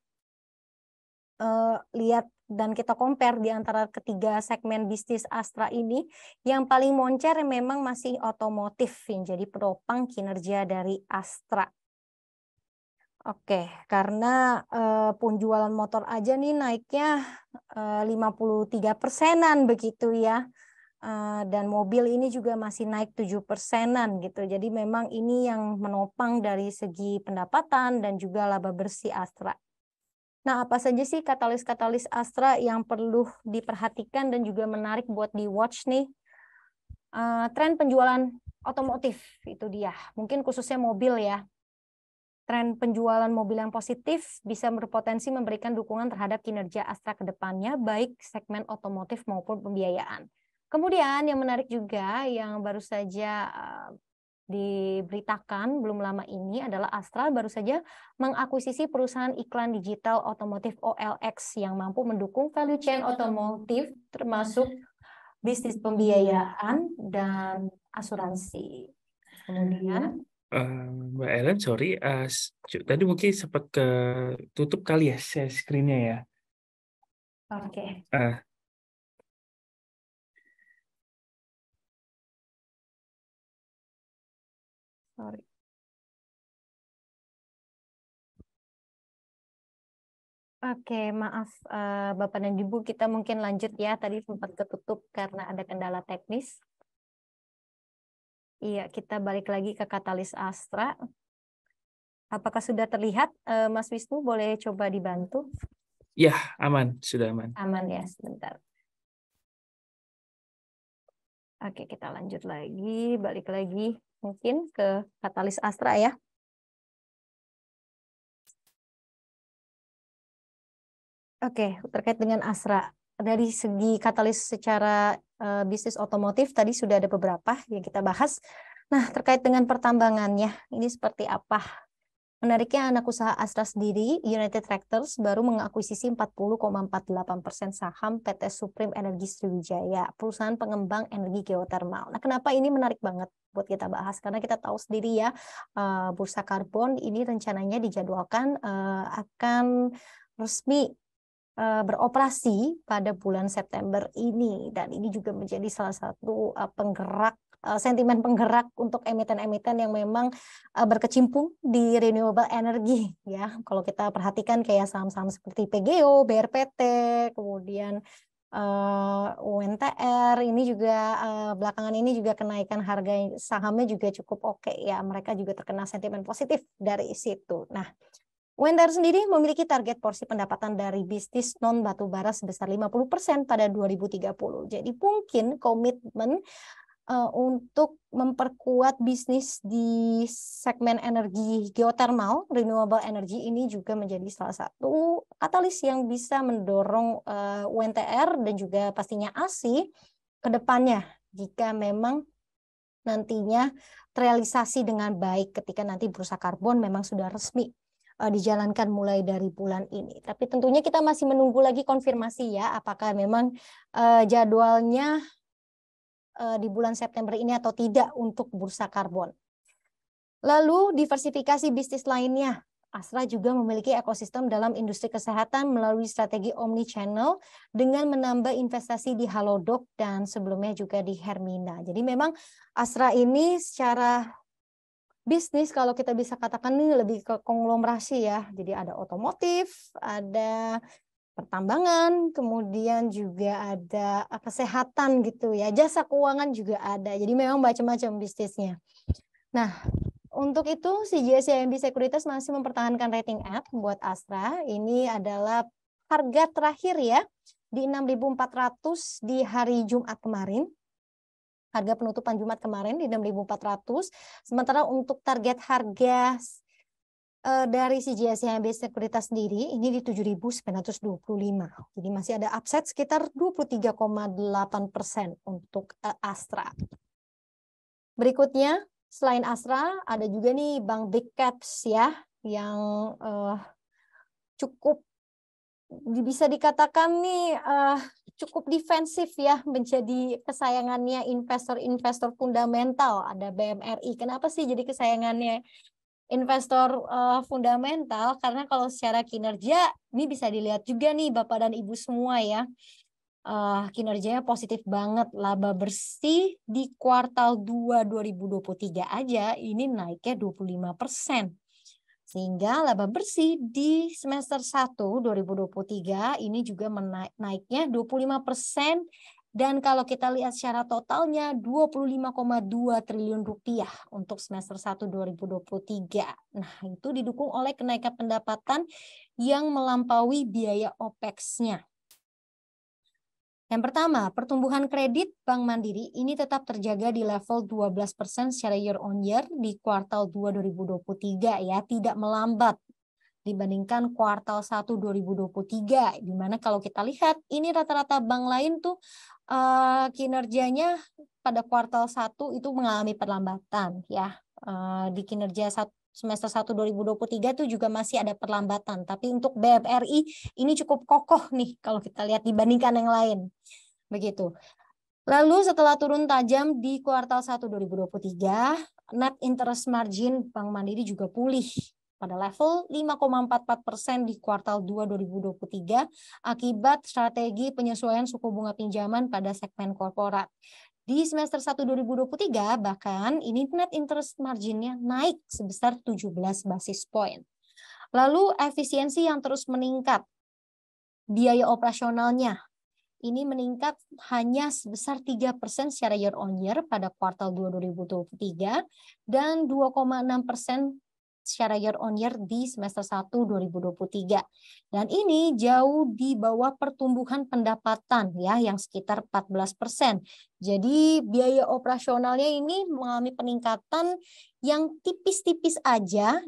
lihat dan kita compare di antara ketiga segmen bisnis Astra ini, yang paling moncer memang masih otomotif yang jadi penopang kinerja dari Astra. Oke, karena penjualan motor aja nih naiknya 53%-an begitu ya. Dan mobil ini juga masih naik 7%-an gitu. Jadi memang ini yang menopang dari segi pendapatan dan juga laba bersih Astra. Nah, apa saja sih katalis-katalis Astra yang perlu diperhatikan dan juga menarik buat di watch nih? Tren penjualan otomotif itu dia. Mungkin khususnya mobil ya. Tren penjualan mobil yang positif bisa berpotensi memberikan dukungan terhadap kinerja Astra ke depannya, baik segmen otomotif maupun pembiayaan. Kemudian yang menarik juga yang baru saja diberitakan belum lama ini adalah Astra baru saja mengakuisisi perusahaan iklan digital otomotif OLX yang mampu mendukung value chain otomotif termasuk bisnis pembiayaan, dan asuransi. Kemudian, Mbak Ellen, sorry, tadi mungkin sempat ke tutup kali ya share screen-nya ya. oke, Ah, sorry. Oke, maaf Bapak dan Ibu, kita mungkin lanjut ya. Tadi sempat ketutup karena ada kendala teknis. Iya, kita balik lagi ke Katalis Astra. Apakah sudah terlihat, Mas Wisnu? Boleh coba dibantu? ya, aman, sudah aman. Aman ya, sebentar. Oke, kita lanjut lagi, balik lagi mungkin ke Katalis Astra ya. Oke, terkait dengan Astra. Dari segi katalis secara bisnis otomotif, tadi sudah ada beberapa yang kita bahas. Nah, terkait dengan pertambangannya, ini seperti apa? Menariknya, anak usaha Astra sendiri, United Tractors, baru mengakuisisi 40,48% saham PT Supreme Energy Sriwijaya, perusahaan pengembang energi geotermal. Nah, kenapa ini menarik banget buat kita bahas? Karena kita tahu sendiri ya, bursa karbon ini rencananya dijadwalkan akan resmi beroperasi pada bulan September ini, dan ini juga menjadi salah satu penggerak, sentimen penggerak untuk emiten-emiten yang memang berkecimpung di renewable energy ya. Kalau kita perhatikan kayak saham-saham seperti PGO, BRPT, kemudian UNTR ini juga belakangan ini juga kenaikan harga sahamnya juga cukup oke ya. Mereka juga terkena sentimen positif dari situ. Nah, UNTR sendiri memiliki target porsi pendapatan dari bisnis non batubara sebesar 50% pada 2030. Jadi mungkin komitmen untuk memperkuat bisnis di segmen energi geotermal, renewable energy ini juga menjadi salah satu katalis yang bisa mendorong UNTR dan juga pastinya ASI ke depannya jika memang nantinya terrealisasi dengan baik ketika nanti bursa karbon memang sudah resmi dijalankan mulai dari bulan ini. Tapi tentunya kita masih menunggu lagi konfirmasi ya, apakah memang jadwalnya di bulan September ini atau tidak untuk bursa karbon. Lalu diversifikasi bisnis lainnya. Astra juga memiliki ekosistem dalam industri kesehatan melalui strategi omni-channel dengan menambah investasi di Halodoc dan sebelumnya juga di Hermina. Jadi memang Astra ini secara bisnis kalau kita bisa katakan ini lebih ke konglomerasi ya. Jadi ada otomotif, ada pertambangan, kemudian juga ada kesehatan gitu ya. Jasa keuangan juga ada. Jadi memang macam-macam bisnisnya. Nah, untuk itu CGS-CIMB Sekuritas masih mempertahankan rating F buat Astra. Ini adalah harga terakhir ya di 6.400 di hari Jumat kemarin. Harga penutupan Jumat kemarin di 6.400. Sementara untuk target harga dari CGS-CIMB Sekuritas sendiri ini di 7.925. Jadi masih ada upside sekitar 23,8% untuk Astra. Berikutnya, selain Astra, ada juga nih Bank Big Caps ya yang cukup bisa dikatakan nih cukup defensif ya, menjadi kesayangannya investor-investor fundamental. Ada BMRI. Kenapa sih jadi kesayangannya investor fundamental? Karena kalau secara kinerja ini bisa dilihat juga nih Bapak dan Ibu semua ya. Kinerjanya positif banget. Laba bersih di kuartal 2 2023 aja ini naiknya 25%. Sehingga laba bersih di semester 1 2023 ini juga naiknya 25%. Dan kalau kita lihat secara totalnya 25,2 triliun rupiah untuk semester 1 2023. Nah, itu didukung oleh kenaikan pendapatan yang melampaui biaya OPEX-nya. Yang pertama, pertumbuhan kredit Bank Mandiri ini tetap terjaga di level 12% secara year on year di kuartal 2 2023 ya, tidak melambat dibandingkan kuartal 1 2023, di mana kalau kita lihat ini rata-rata bank lain tuh kinerjanya pada kuartal 1 itu mengalami perlambatan ya. Di kinerja semester 1 2023 itu juga masih ada perlambatan, tapi untuk BMRI ini cukup kokoh nih kalau kita lihat dibandingkan yang lain. Begitu. Lalu setelah turun tajam di kuartal 1 2023, net interest margin Bank Mandiri juga pulih pada level 5,44% di kuartal 2 2023 akibat strategi penyesuaian suku bunga pinjaman pada segmen korporat. Di semester 1 2023 bahkan ini net interest marginnya naik sebesar 17 basis point. Lalu efisiensi yang terus meningkat. Biaya operasionalnya ini meningkat hanya sebesar 3% secara year on year pada kuartal 2 2023 dan 2,6% secara year on year di semester 1 2023. Dan ini jauh di bawah pertumbuhan pendapatan ya yang sekitar 14%. Jadi biaya operasionalnya ini mengalami peningkatan yang tipis-tipis aja,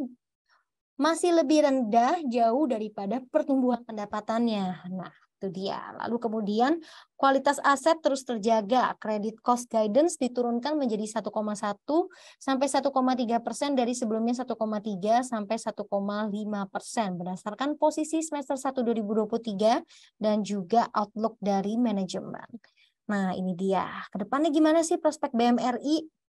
masih lebih rendah jauh daripada pertumbuhan pendapatannya. Nah, itu dia. Lalu kemudian kualitas aset terus terjaga. Credit cost guidance diturunkan menjadi 1,1 sampai 1,3% dari sebelumnya 1,3 sampai 1,5% berdasarkan posisi semester 1 2023 dan juga outlook dari manajemen. Nah, ini dia. Kedepannya gimana sih prospek BMRI?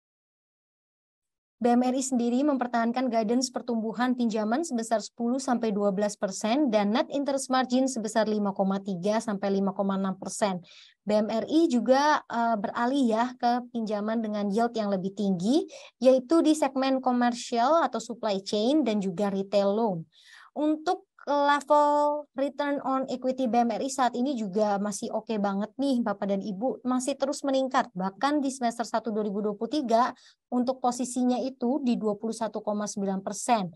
BMRI sendiri mempertahankan guidance pertumbuhan pinjaman sebesar 10-12% dan net interest margin sebesar 5,3-5,6%. BMRI juga beralih ya ke pinjaman dengan yield yang lebih tinggi, yaitu di segmen komersial atau supply chain dan juga retail loan. Untuk level return on equity BMRI saat ini juga masih oke banget nih Bapak dan Ibu, masih terus meningkat. Bahkan di semester 1 2023 untuk posisinya itu di 21,9%.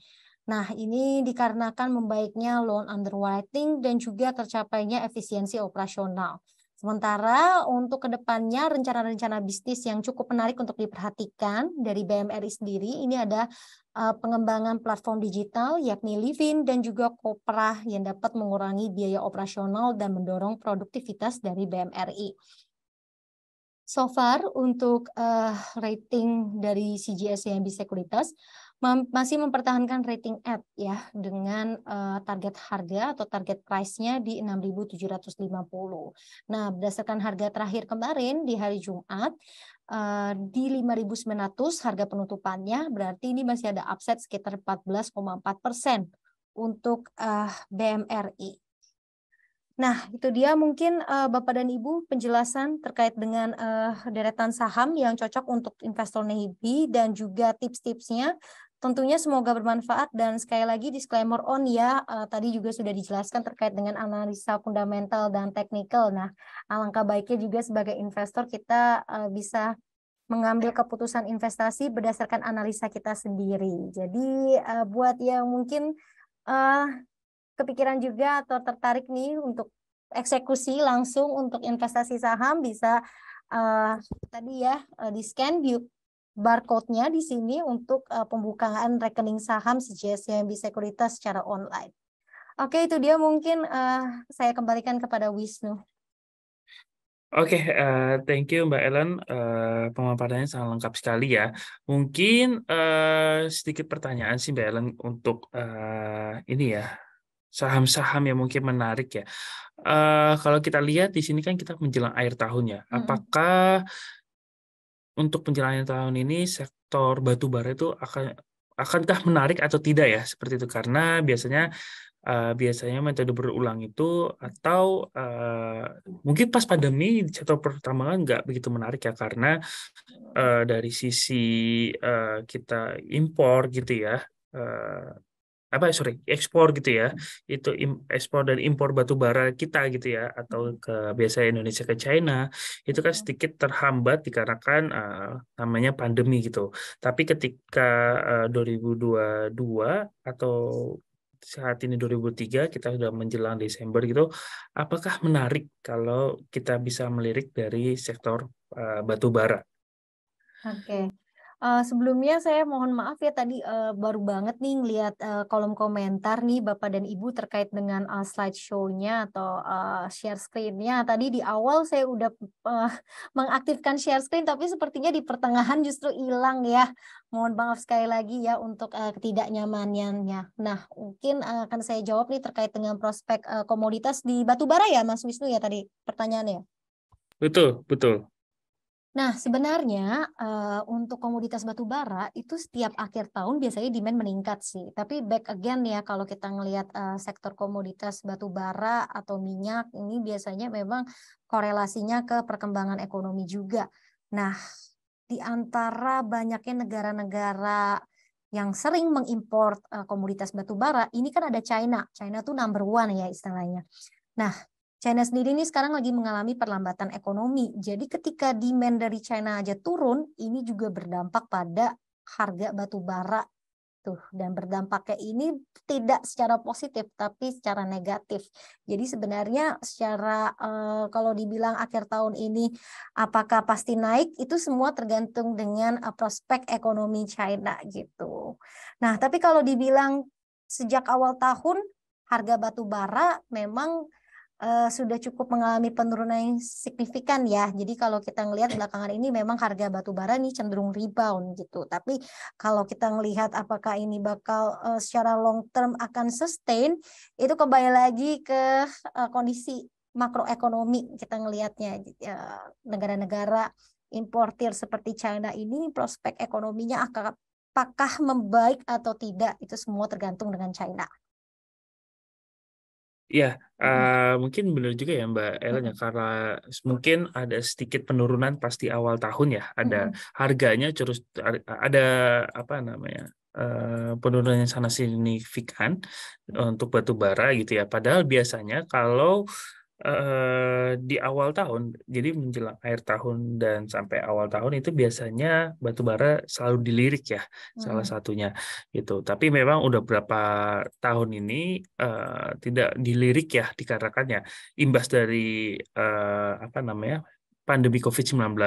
Nah, ini dikarenakan membaiknya loan underwriting dan juga tercapainya efisiensi operasional. Sementara untuk kedepannya rencana-rencana bisnis yang cukup menarik untuk diperhatikan dari BMRI sendiri, ini ada pengembangan platform digital yakni Livin dan juga Kopra yang dapat mengurangi biaya operasional dan mendorong produktivitas dari BMRI. So far untuk rating dari CGS CIMB Sekuritas masih mempertahankan rating F ya dengan target harga atau target price-nya di 6.750. Nah, berdasarkan harga terakhir kemarin di hari Jumat di 5.900 harga penutupannya, berarti ini masih ada upside sekitar 14,4% untuk BMRI. Nah, itu dia mungkin Bapak dan Ibu penjelasan terkait dengan deretan saham yang cocok untuk investor newbie dan juga tips-tipsnya. Tentunya semoga bermanfaat dan sekali lagi disclaimer on ya, tadi juga sudah dijelaskan terkait dengan analisa fundamental dan teknikal. Nah, alangkah baiknya juga sebagai investor kita bisa mengambil keputusan investasi berdasarkan analisa kita sendiri. Jadi buat yang mungkin kepikiran juga atau tertarik nih untuk eksekusi langsung untuk investasi saham bisa tadi ya di-scan barcode-nya di sini untuk pembukaan rekening saham CGS CIMB Sekuritas secara online. Oke, itu dia mungkin saya kembalikan kepada Wisnu. Oke, thank you Mbak Ellen. Pemaparannya sangat lengkap sekali ya. Mungkin sedikit pertanyaan sih Mbak Ellen untuk ini ya, saham-saham yang mungkin menarik ya. Kalau kita lihat di sini kan kita menjelang akhir tahun ya. Apakah untuk menjelang akhir tahun ini sektor batu bara itu akankah menarik atau tidak ya seperti itu? Karena biasanya metode berulang itu atau mungkin pas pandemi sektor pertambangan nggak begitu menarik ya karena dari sisi kita impor gitu ya. Ekspor gitu ya, itu ekspor dan impor batu bara kita gitu ya, atau ke biasa Indonesia ke China itu kan sedikit terhambat dikarenakan namanya pandemi gitu. Tapi ketika 2022 atau saat ini 2003 kita sudah menjelang Desember gitu, apakah menarik kalau kita bisa melirik dari sektor batu bara? Oke. Sebelumnya saya mohon maaf ya tadi baru banget nih ngelihat kolom komentar nih Bapak dan Ibu terkait dengan slideshow-nya atau share screen-nya. Tadi di awal saya udah mengaktifkan share screen tapi sepertinya di pertengahan justru hilang ya. Mohon maaf sekali lagi ya untuk ketidaknyamanannya. Nah, mungkin akan saya jawab nih terkait dengan prospek komoditas di batubara ya Mas Wisnu ya tadi pertanyaannya. Betul, betul. Nah, sebenarnya untuk komoditas batu bara itu setiap akhir tahun biasanya demand meningkat sih. Tapi back again ya kalau kita ngelihat sektor komoditas batu bara atau minyak ini biasanya memang korelasinya ke perkembangan ekonomi juga. Nah, di antara banyaknya negara-negara yang sering mengimpor komoditas batu bara, ini kan ada China. China tuh number one ya istilahnya. Nah, China sendiri ini sekarang lagi mengalami perlambatan ekonomi. Jadi ketika demand dari China aja turun, ini juga berdampak pada harga batu bara tuh, dan berdampaknya ini tidak secara positif tapi secara negatif. Jadi sebenarnya secara kalau dibilang akhir tahun ini apakah pasti naik, itu semua tergantung dengan prospek ekonomi China gitu. Nah, tapi kalau dibilang sejak awal tahun harga batu bara memang sudah cukup mengalami penurunan yang signifikan ya. Jadi kalau kita ngelihat belakangan ini memang harga batu bara nih cenderung rebound gitu. Tapi kalau kita ngelihat apakah ini bakal secara long term akan sustain, itu kembali lagi ke kondisi makroekonomi kita ngelihatnya. Negara-negara importir seperti China ini prospek ekonominya apakah membaik atau tidak, itu semua tergantung dengan China. Ya, Mm-mm. mungkin benar juga ya Mbak Ellen ya, Mm-mm. karena mungkin ada sedikit penurunan pasti awal tahun ya, ada Mm-mm. harganya terus ada apa namanya penurunan yang sangat signifikan untuk batu bara gitu ya. Padahal biasanya kalau di awal tahun, jadi menjelang akhir tahun dan sampai awal tahun itu biasanya batu bara selalu dilirik ya, salah Mm-mm. satunya gitu. Tapi memang udah berapa tahun ini tidak dilirik ya dikarenakan ya imbas dari apa namanya pandemi COVID-19.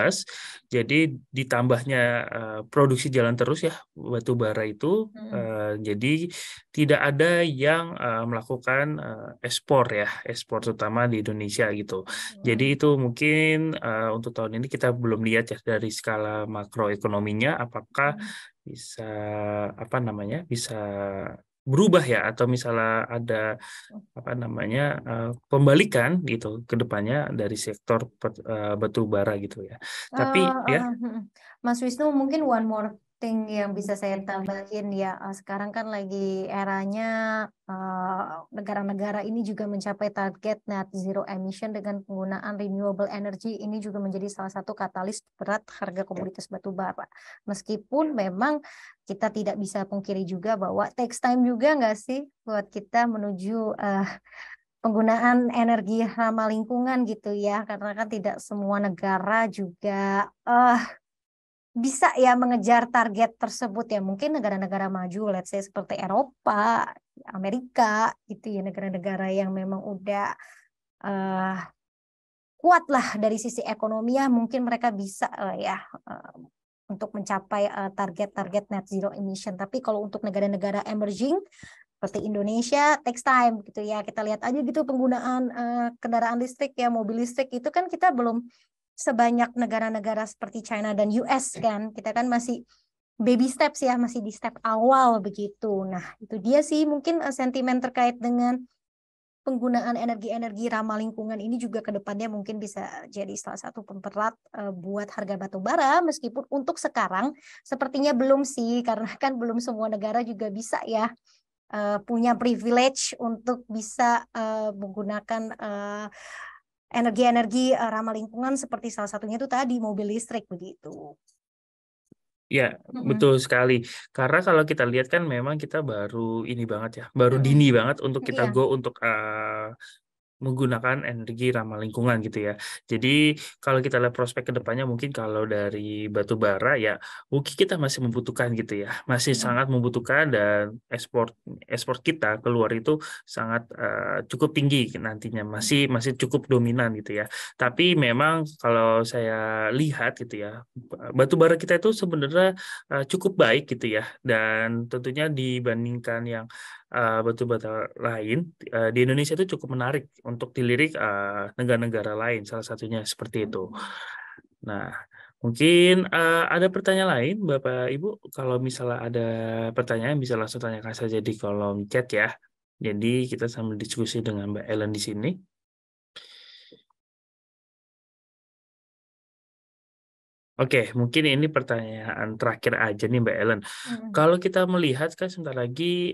Jadi ditambahnya produksi jalan terus ya batu bara itu, Mm-mm. jadi tidak ada yang melakukan ekspor ya, ekspor terutama di Indonesia gitu. Jadi Mm-mm. itu mungkin untuk tahun ini kita belum lihat ya dari skala makroekonominya apakah bisa apa namanya bisa berubah ya atau misalnya ada apa namanya pembalikan gitu ke depannya dari sektor batu bara gitu ya. Tapi ya Mas Wisnu, mungkin one more thing yang bisa saya tambahin ya. Sekarang kan lagi eranya negara-negara ini juga mencapai target net zero emission dengan penggunaan renewable energy. Ini juga menjadi salah satu katalis berat harga komoditas batu bara. Meskipun memang kita tidak bisa pungkiri juga bahwa takes time juga nggak sih buat kita menuju penggunaan energi ramah lingkungan gitu ya, karena kan tidak semua negara juga bisa ya mengejar target tersebut ya. Mungkin negara-negara maju, let's say seperti Eropa, Amerika, gitu ya, negara-negara yang memang udah eh, kuat lah dari sisi ekonomi ya, mungkin mereka bisa ya untuk mencapai target-target net zero emission. Tapi kalau untuk negara-negara emerging seperti Indonesia takes time gitu ya. Kita lihat aja gitu penggunaan kendaraan listrik ya, mobil listrik itu kan kita belum sebanyak negara-negara seperti China dan US kan. Kita kan masih baby steps ya, masih di step awal begitu. Nah, itu dia sih mungkin sentimen terkait dengan penggunaan energi-energi ramah lingkungan ini juga ke depannya mungkin bisa jadi salah satu pemberat buat harga batu bara, meskipun untuk sekarang sepertinya belum sih, karena kan belum semua negara juga bisa ya punya privilege untuk bisa menggunakan energi-energi ramah lingkungan seperti salah satunya itu tadi mobil listrik begitu. ya, Mm-mm. betul sekali. Karena kalau kita lihat kan memang kita baru ini banget ya, baru Mm-mm. dini banget untuk kita Iya. go untuk menggunakan energi ramah lingkungan gitu ya. Jadi kalau kita lihat prospek ke depannya mungkin kalau dari batu bara ya mungkin kita masih membutuhkan gitu ya. Masih Mm-mm. sangat membutuhkan dan ekspor ekspor kita keluar itu sangat cukup tinggi nantinya. Masih masih cukup dominan gitu ya. Tapi memang kalau saya lihat gitu ya batu bara kita itu sebenarnya cukup baik gitu ya dan tentunya dibandingkan yang batu bata lain di Indonesia itu cukup menarik untuk dilirik negara-negara lain, salah satunya seperti itu. Nah, mungkin ada pertanyaan lain, Bapak Ibu. Kalau misalnya ada pertanyaan, bisa langsung tanyakan saja di kolom chat ya. Jadi kita sambil diskusi dengan Mbak Ellen di sini. Oke, mungkin ini pertanyaan terakhir aja nih Mbak Ellen. Mm. Kalau kita melihat kan sebentar lagi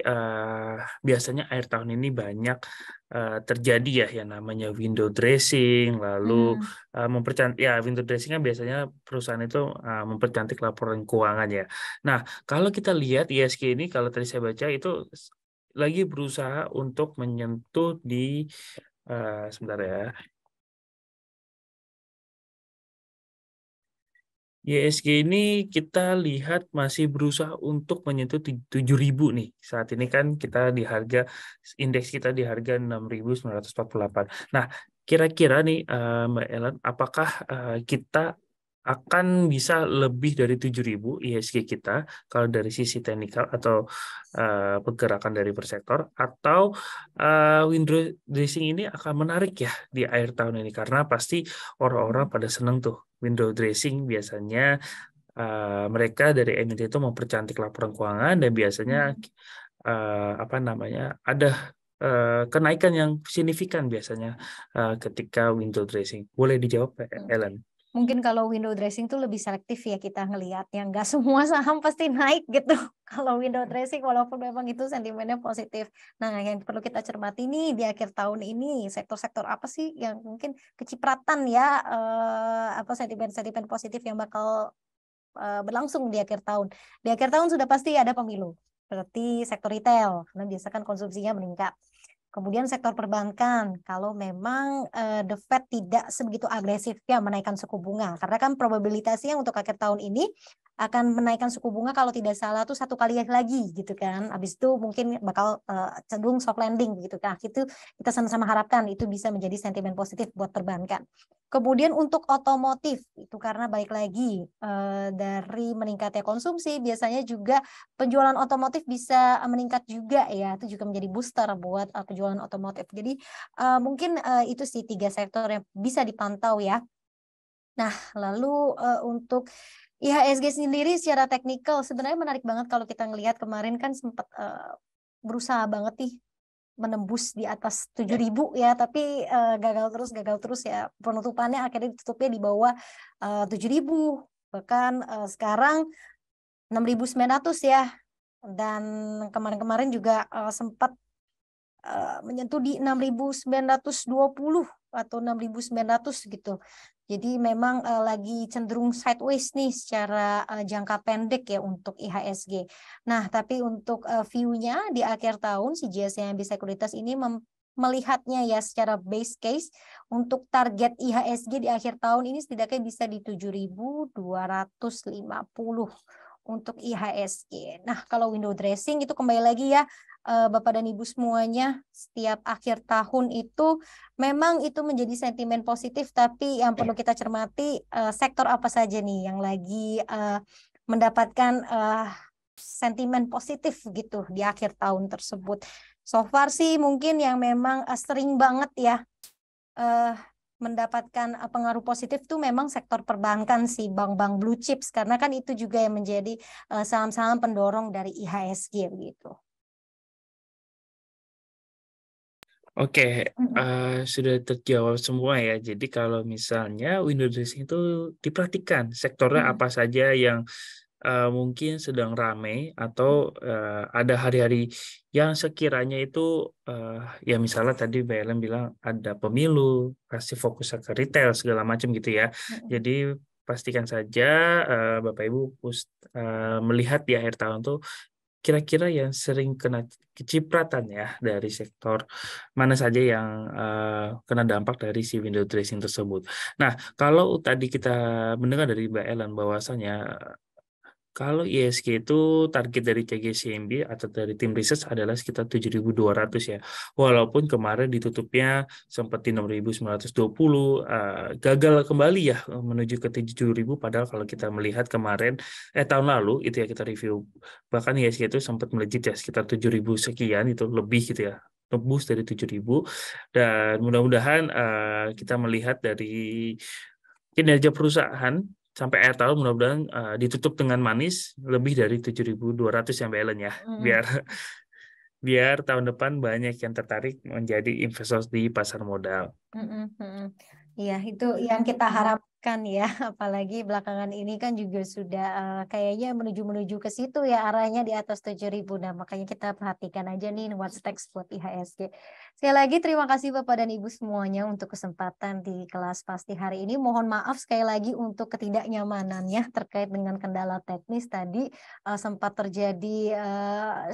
biasanya akhir tahun ini banyak terjadi ya yang namanya window dressing, lalu Mm. mempercantik ya window dressing kan biasanya perusahaan itu mempercantik laporan keuangan ya. Nah, kalau kita lihat ISG ini kalau tadi saya baca itu lagi berusaha untuk menyentuh di sebentar ya. ISG ini kita lihat masih berusaha untuk menyentuh 7.000 nih. Saat ini kan kita di harga indeks kita di harga 6.948. Nah, kira-kira nih Mbak Ellen, apakah kita akan bisa lebih dari 7.000 ISG kita kalau dari sisi teknikal atau pergerakan dari per sektor atau window dressing ini akan menarik ya di akhir tahun ini karena pasti orang-orang pada seneng tuh window dressing biasanya mereka dari emiten itu mempercantik laporan keuangan dan biasanya Mm. apa namanya ada kenaikan yang signifikan biasanya ketika window dressing. Boleh dijawab, Pak Ellen? Mungkin kalau window dressing tuh lebih selektif ya kita ngelihatnya, nggak semua saham pasti naik gitu. Kalau window dressing walaupun memang itu sentimennya positif. Nah, yang perlu kita cermati nih di akhir tahun ini sektor-sektor apa sih yang mungkin kecipratan ya apa sentimen-sentimen positif yang bakal berlangsung di akhir tahun. Di akhir tahun sudah pasti ada pemilu. Berarti sektor retail karena biasa kan konsumsinya meningkat. Kemudian sektor perbankan, kalau memang The Fed tidak sebegitu agresif ya menaikkan suku bunga, karena kan probabilitasnya untuk akhir tahun ini akan menaikkan suku bunga kalau tidak salah tuh 1 kali lagi gitu kan. Habis itu mungkin bakal cenderung soft landing gitu kan. Itu kita sama-sama harapkan itu bisa menjadi sentimen positif buat perbankan. Kemudian untuk otomotif itu karena balik lagi dari meningkatnya konsumsi biasanya juga penjualan otomotif bisa meningkat juga ya, itu juga menjadi booster buat penjualan otomotif. Jadi mungkin itu sih 3 sektor yang bisa dipantau ya. Nah, lalu untuk IHSG sendiri secara teknikal sebenarnya menarik banget kalau kita ngelihat kemarin kan sempat berusaha banget nih menembus di atas 7.000 ya, tapi gagal terus ya. Penutupannya akhirnya ditutupnya di bawah 7.000. Bahkan sekarang 6.900 ya. Dan kemarin-kemarin juga sempat menyentuh di 6.920 atau 6.900 gitu. Jadi memang lagi cenderung sideways nih secara jangka pendek ya untuk IHSG. Nah, tapi untuk view-nya di akhir tahun si JSMB Sekuritas ini melihatnya ya secara base case untuk target IHSG di akhir tahun ini setidaknya bisa di 7.250 untuk IHSG. Nah, kalau window dressing itu kembali lagi ya Bapak dan Ibu semuanya, setiap akhir tahun itu memang itu menjadi sentimen positif, tapi yang perlu kita cermati sektor apa saja nih yang lagi mendapatkan sentimen positif gitu di akhir tahun tersebut. So far sih mungkin yang memang sering banget ya eh, mendapatkan pengaruh positif tuh memang sektor perbankan sih, bank-bank blue chips, karena kan itu juga yang menjadi saham-saham pendorong dari IHSG gitu. Oke, Mm-mm. sudah terjawab semua ya. Jadi kalau misalnya window dressing itu diperhatikan sektornya Mm-mm. apa saja yang mungkin sedang ramai atau ada hari-hari yang sekiranya itu eh, ya misalnya tadi Mbak Ellen bilang ada pemilu, kasih fokus ke retail segala macam gitu ya. Mm-mm. Jadi pastikan saja Bapak Ibu melihat di akhir tahun tuh kira-kira yang sering kena kecipratan ya dari sektor mana saja yang kena dampak dari si window dressing tersebut. Nah, kalau tadi kita mendengar dari Mbak Ellen bahwasanya kalau ISG itu target dari CGCMB atau dari tim research adalah sekitar 7.200 ya. Walaupun kemarin ditutupnya sempat di 6.920, gagal kembali ya menuju ke 7.000 padahal kalau kita melihat kemarin tahun lalu itu ya kita review bahkan ISG itu sempat melejit ya sekitar 7.000 sekian itu lebih gitu ya. Tembus dari 7.000 dan mudah-mudahan kita melihat dari kinerja perusahaan sampai akhir tahun mudah-mudahan ditutup dengan manis lebih dari 7.200 yang balance ya Mm-mm. biar biar tahun depan banyak yang tertarik menjadi investor di pasar modal. Mm-mm. Mm-mm. Iya, itu yang kita harapkan kan ya, apalagi belakangan ini kan juga sudah, kayaknya menuju ke situ ya arahnya di atas 7.000. Nah, makanya kita perhatikan aja nih what's next buat IHSG. Sekali lagi terima kasih Bapak dan Ibu semuanya untuk kesempatan di kelas pasti hari ini. Mohon maaf sekali lagi untuk ketidaknyamanannya terkait dengan kendala teknis tadi, sempat terjadi,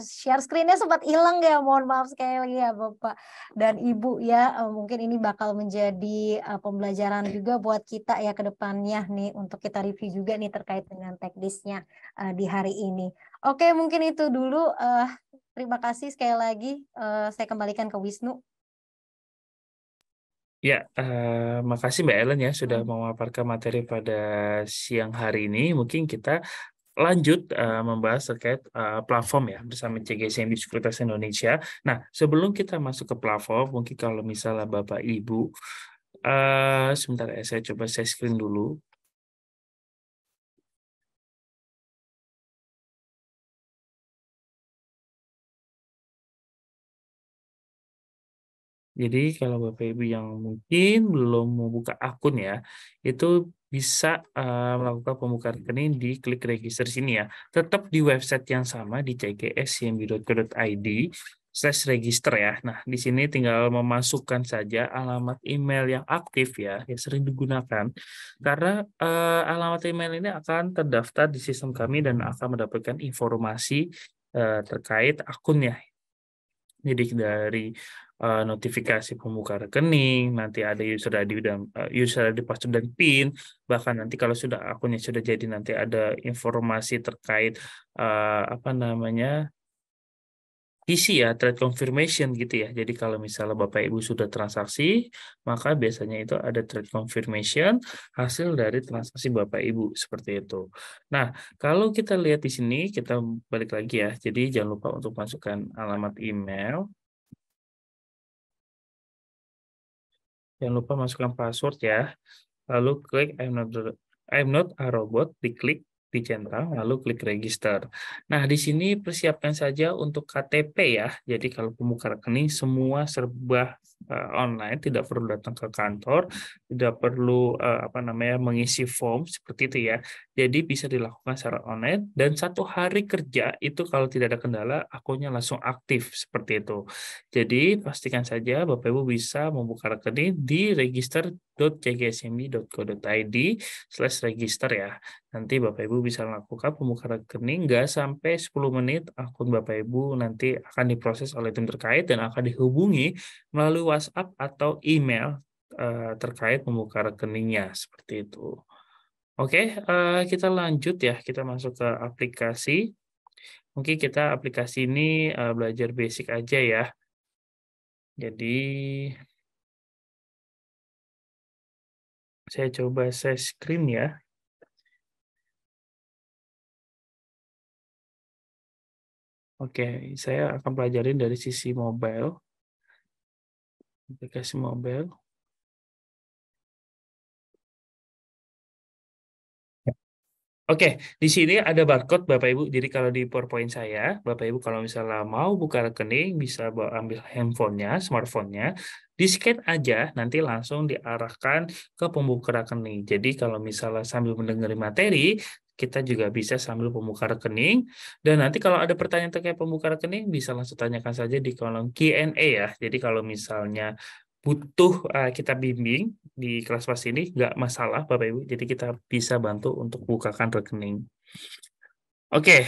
share screen-nya sempat hilang ya, mohon maaf sekali lagi ya Bapak dan Ibu ya, mungkin ini bakal menjadi, pembelajaran juga buat kita ya ke depannya nih untuk kita review juga nih terkait dengan teknisnya, di hari ini. Oke mungkin itu dulu, terima kasih sekali lagi, saya kembalikan ke Wisnu. Ya, makasih Mbak Ellen ya sudah memaparkan materi pada siang hari ini. Mungkin kita lanjut membahas terkait platform ya bersama CGSMB Sekuritas Indonesia. Nah, sebelum kita masuk ke platform, mungkin kalau misalnya Bapak Ibu, sebentar ya, saya coba share screen dulu. Jadi kalau Bapak Ibu yang mungkin belum membuka akun ya, itu bisa melakukan pembukaan rekening di klik register sini ya. Tetap di website yang sama di cgscmb.co.id/register ya. Nah, di sini tinggal memasukkan saja alamat email yang aktif ya, yang sering digunakan. Karena alamat email ini akan terdaftar di sistem kami dan akan mendapatkan informasi terkait akunnya. Jadi dari notifikasi pembuka rekening, nanti ada user ID dan user ID password dan PIN, bahkan nanti kalau sudah akunnya sudah jadi nanti ada informasi terkait apa namanya isi ya trade confirmation gitu ya. Jadi kalau misalnya Bapak Ibu sudah transaksi, maka biasanya itu ada trade confirmation hasil dari transaksi Bapak Ibu seperti itu. Nah, kalau kita lihat di sini kita balik lagi ya. Jadi jangan lupa untuk masukkan alamat email. Jangan lupa masukkan password ya. Lalu klik I'm not a robot, diklik, dicentang, lalu klik register. Nah, di sini persiapkan saja untuk KTP ya. Jadi kalau pembuka rekening semua serba online, tidak perlu datang ke kantor, tidak perlu apa namanya mengisi form seperti itu ya. Jadi bisa dilakukan secara online dan 1 hari kerja itu kalau tidak ada kendala akunnya langsung aktif seperti itu. Jadi pastikan saja Bapak Ibu bisa membuka rekening di register.cgsmb.co.id/register ya. Nanti Bapak Ibu bisa lakukan pembukaan rekening nggak sampai 10 menit akun Bapak Ibu nanti akan diproses oleh tim terkait dan akan dihubungi melalui WhatsApp atau email terkait membuka rekeningnya seperti itu. Oke, kita lanjut ya. Kita masuk ke aplikasi. Mungkin kita aplikasi ini belajar basic aja ya. Jadi saya coba share screen ya. Oke, saya akan pelajarin dari sisi mobile, aplikasi mobile. Oke, di sini ada barcode Bapak Ibu. Jadi kalau di PowerPoint saya, Bapak Ibu kalau misalnya mau buka rekening, bisa ambil handphonenya, smartphone-nya, di-scan aja, nanti langsung diarahkan ke pembuka rekening. Jadi kalau misalnya sambil mendengar materi, kita juga bisa sambil pembuka rekening. Dan nanti kalau ada pertanyaan terkait pembuka rekening, bisa langsung tanyakan saja di kolom Q&A ya. Jadi kalau misalnya butuh kita bimbing di kelas pas ini, nggak masalah Bapak Ibu. Jadi kita bisa bantu untuk bukakan rekening. Oke,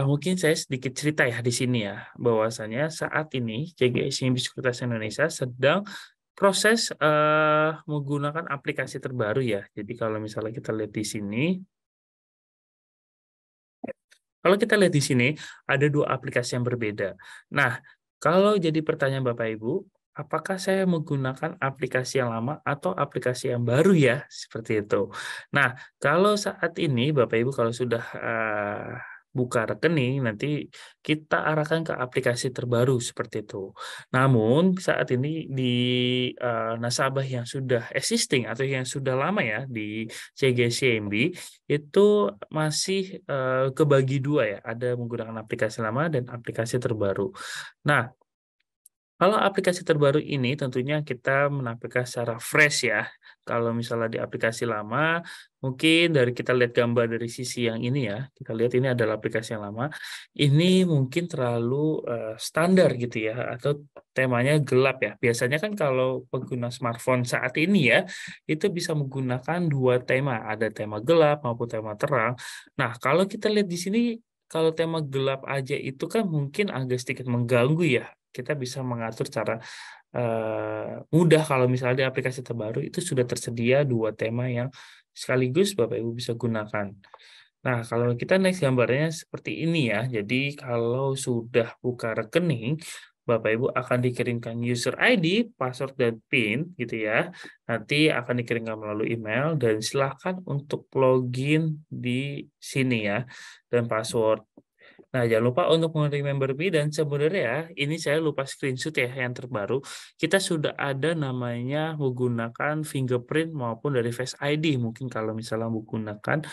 mungkin saya sedikit cerita ya di sini ya, bahwasanya saat ini CGSMB Sekuritas Indonesia sedang proses menggunakan aplikasi terbaru ya. Jadi kalau misalnya kita lihat di sini, kalau kita lihat di sini, ada 2 aplikasi yang berbeda. Nah, kalau jadi pertanyaan Bapak Ibu, apakah saya menggunakan aplikasi yang lama atau aplikasi yang baru ya? Seperti itu. Nah, kalau saat ini Bapak Ibu kalau sudah buka rekening, nanti kita arahkan ke aplikasi terbaru seperti itu. Namun, saat ini di nasabah yang sudah existing atau yang sudah lama ya di CGSCMB, itu masih kebagi 2 ya, ada menggunakan aplikasi lama dan aplikasi terbaru. Nah, Kalau aplikasi terbaru ini tentunya kita menampilkan secara fresh ya. Kalau misalnya di aplikasi lama, mungkin dari kita lihat gambar dari sisi yang ini ya, kita lihat ini adalah aplikasi yang lama. Ini mungkin terlalu standar gitu ya, atau temanya gelap ya. Biasanya kan kalau pengguna smartphone saat ini ya, itu bisa menggunakan dua tema, ada tema gelap maupun tema terang. Nah, kalau kita lihat di sini, kalau tema gelap aja itu kan mungkin agak sedikit mengganggu ya. Kita bisa mengatur secara mudah kalau misalnya di aplikasi terbaru itu sudah tersedia dua tema yang sekaligus Bapak Ibu bisa gunakan. Nah, kalau kita next gambarnya seperti ini ya. Jadi kalau sudah buka rekening, Bapak Ibu akan dikirimkan user ID, password, dan PIN gitu ya. Nanti akan dikirimkan melalui email dan silakan untuk login di sini ya dan password. Nah, jangan lupa untuk member Me dan sebenarnya ya, ini saya lupa screenshot ya yang terbaru. Kita sudah ada namanya menggunakan fingerprint maupun dari Face ID. Mungkin kalau misalnya menggunakan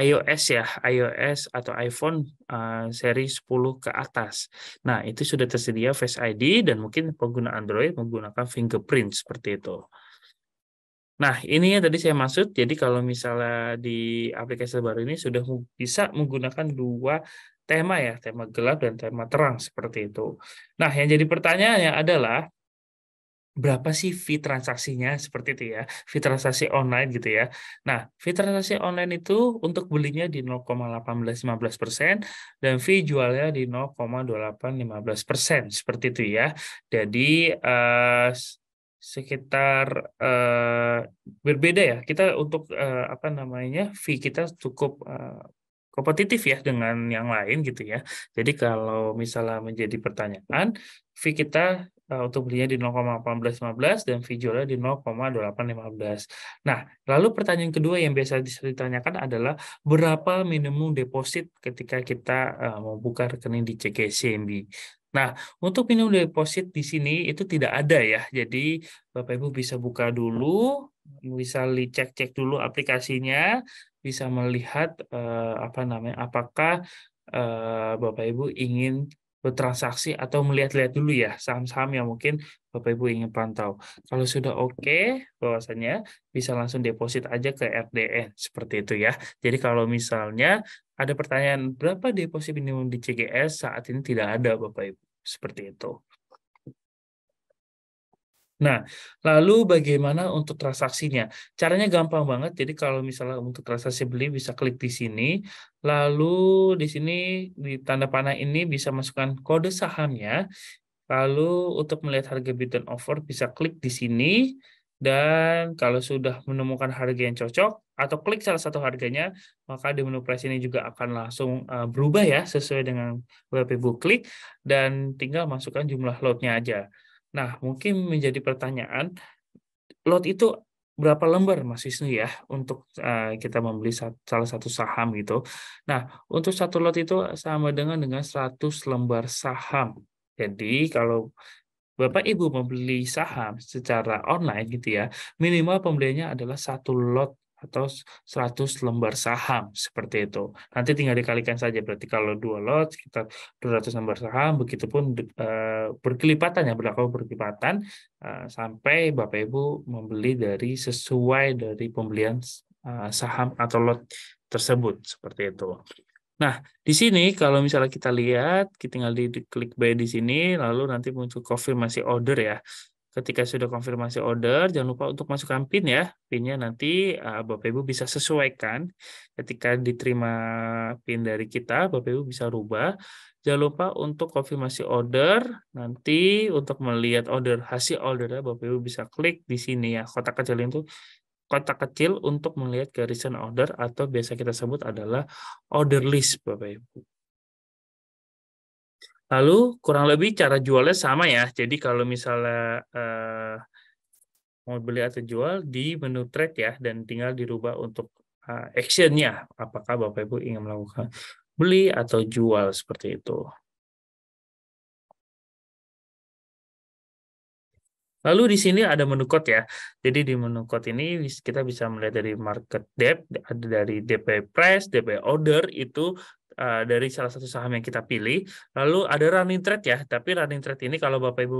iOS ya, iOS atau iPhone seri 10 ke atas. Nah, itu sudah tersedia Face ID dan mungkin pengguna Android menggunakan fingerprint seperti itu. Nah, ini yang tadi saya maksud. Jadi kalau misalnya di aplikasi baru ini sudah bisa menggunakan dua tema ya, tema gelap dan tema terang seperti itu. Nah, yang jadi pertanyaannya adalah berapa sih fee transaksinya seperti itu ya, fee transaksi online gitu ya. Nah, fee transaksi online itu untuk belinya di 0,1815% dan fee jualnya di 0,2815% seperti itu ya. Jadi sekitar berbeda ya. Kita untuk apa namanya fee kita cukup kompetitif ya dengan yang lain gitu ya. Jadi kalau misalnya menjadi pertanyaan, fee kita untuk belinya di 0,1815 dan fee jualnya di 0,2815. Nah, lalu pertanyaan kedua yang biasa ditanyakan adalah berapa minimum deposit ketika kita mau buka rekening di CGCMB. Nah, untuk minimum deposit di sini itu tidak ada ya. Jadi Bapak Ibu bisa buka dulu, bisa cek-cek dulu aplikasinya, bisa melihat apa namanya, apakah Bapak Ibu ingin bertransaksi atau melihat-lihat dulu ya saham-saham yang mungkin Bapak Ibu ingin pantau. Kalau sudah oke, bahwasannya bisa langsung deposit aja ke RDN seperti itu ya. Jadi kalau misalnya ada pertanyaan berapa deposit minimum di CGS saat ini tidak ada Bapak Ibu seperti itu. Nah, lalu bagaimana untuk transaksinya? Caranya gampang banget. Jadi kalau misalnya untuk transaksi beli bisa klik di sini, lalu di sini di tanda panah ini bisa masukkan kode sahamnya. Lalu untuk melihat harga bid dan offer bisa klik di sini dan kalau sudah menemukan harga yang cocok atau klik salah satu harganya, maka di menu price ini juga akan langsung berubah ya sesuai dengan Bapak Ibu klik dan tinggal masukkan jumlah lotnya aja. Nah, mungkin menjadi pertanyaan, lot itu berapa lembar Mas Wisnu ya untuk kita membeli salah satu saham gitu. Nah, untuk satu lot itu sama dengan 100 lembar saham. Jadi kalau Bapak Ibu membeli saham secara online gitu ya, minimal pembeliannya adalah satu lot atau 100 lembar saham seperti itu. Nanti tinggal dikalikan saja berarti kalau dua lot sekitar 200 lembar saham, begitupun berkelipatan ya berlaku berkelipatan sampai Bapak Ibu membeli dari sesuai dari pembelian saham atau lot tersebut seperti itu. Nah, di sini kalau misalnya kita lihat, kita tinggal klik buy di sini, lalu nanti muncul konfirmasi order ya. Ketika sudah konfirmasi order, jangan lupa untuk masukkan PIN ya. PIN-nya nanti Bapak Ibu bisa sesuaikan. Ketika diterima PIN dari kita, Bapak Ibu bisa rubah. Jangan lupa untuk konfirmasi order. Nanti untuk melihat hasil ordernya, Bapak Ibu bisa klik di sini ya. Kotak kecil untuk melihat ke recent order atau biasa kita sebut adalah order list, Bapak Ibu. Lalu kurang lebih cara jualnya sama ya. Jadi kalau misalnya mau beli atau jual di menu trade ya dan tinggal dirubah untuk action-nya. Apakah Bapak Ibu ingin melakukan beli atau jual seperti itu. Lalu di sini ada menu code ya. Jadi di menu code ini kita bisa melihat dari market depth, ada dari DP price, DP order itu dari salah satu saham yang kita pilih. Lalu ada running trade ya, tapi running trade ini kalau Bapak Ibu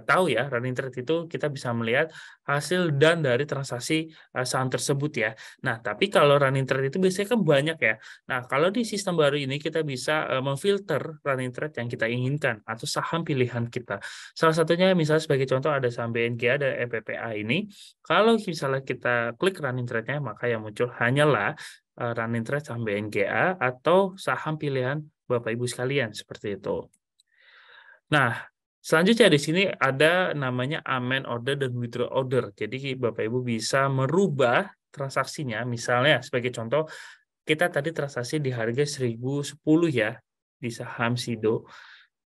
tahu ya, running trade itu kita bisa melihat hasil dan dari transaksi saham tersebut ya. Nah, tapi kalau running trade itu biasanya kan banyak ya. Nah, kalau di sistem baru ini kita bisa memfilter running trade yang kita inginkan atau saham pilihan kita. Salah satunya misalnya sebagai contoh ada saham BNGA dan MPPA ini. Kalau misalnya kita klik running trade-nya, maka yang muncul hanyalah running trade saham BNGA atau saham pilihan Bapak Ibu sekalian seperti itu. Nah, selanjutnya di sini ada namanya amend order dan withdraw order. Jadi Bapak Ibu bisa merubah transaksinya. Misalnya sebagai contoh kita tadi transaksi di harga 1010 ya di saham SIDO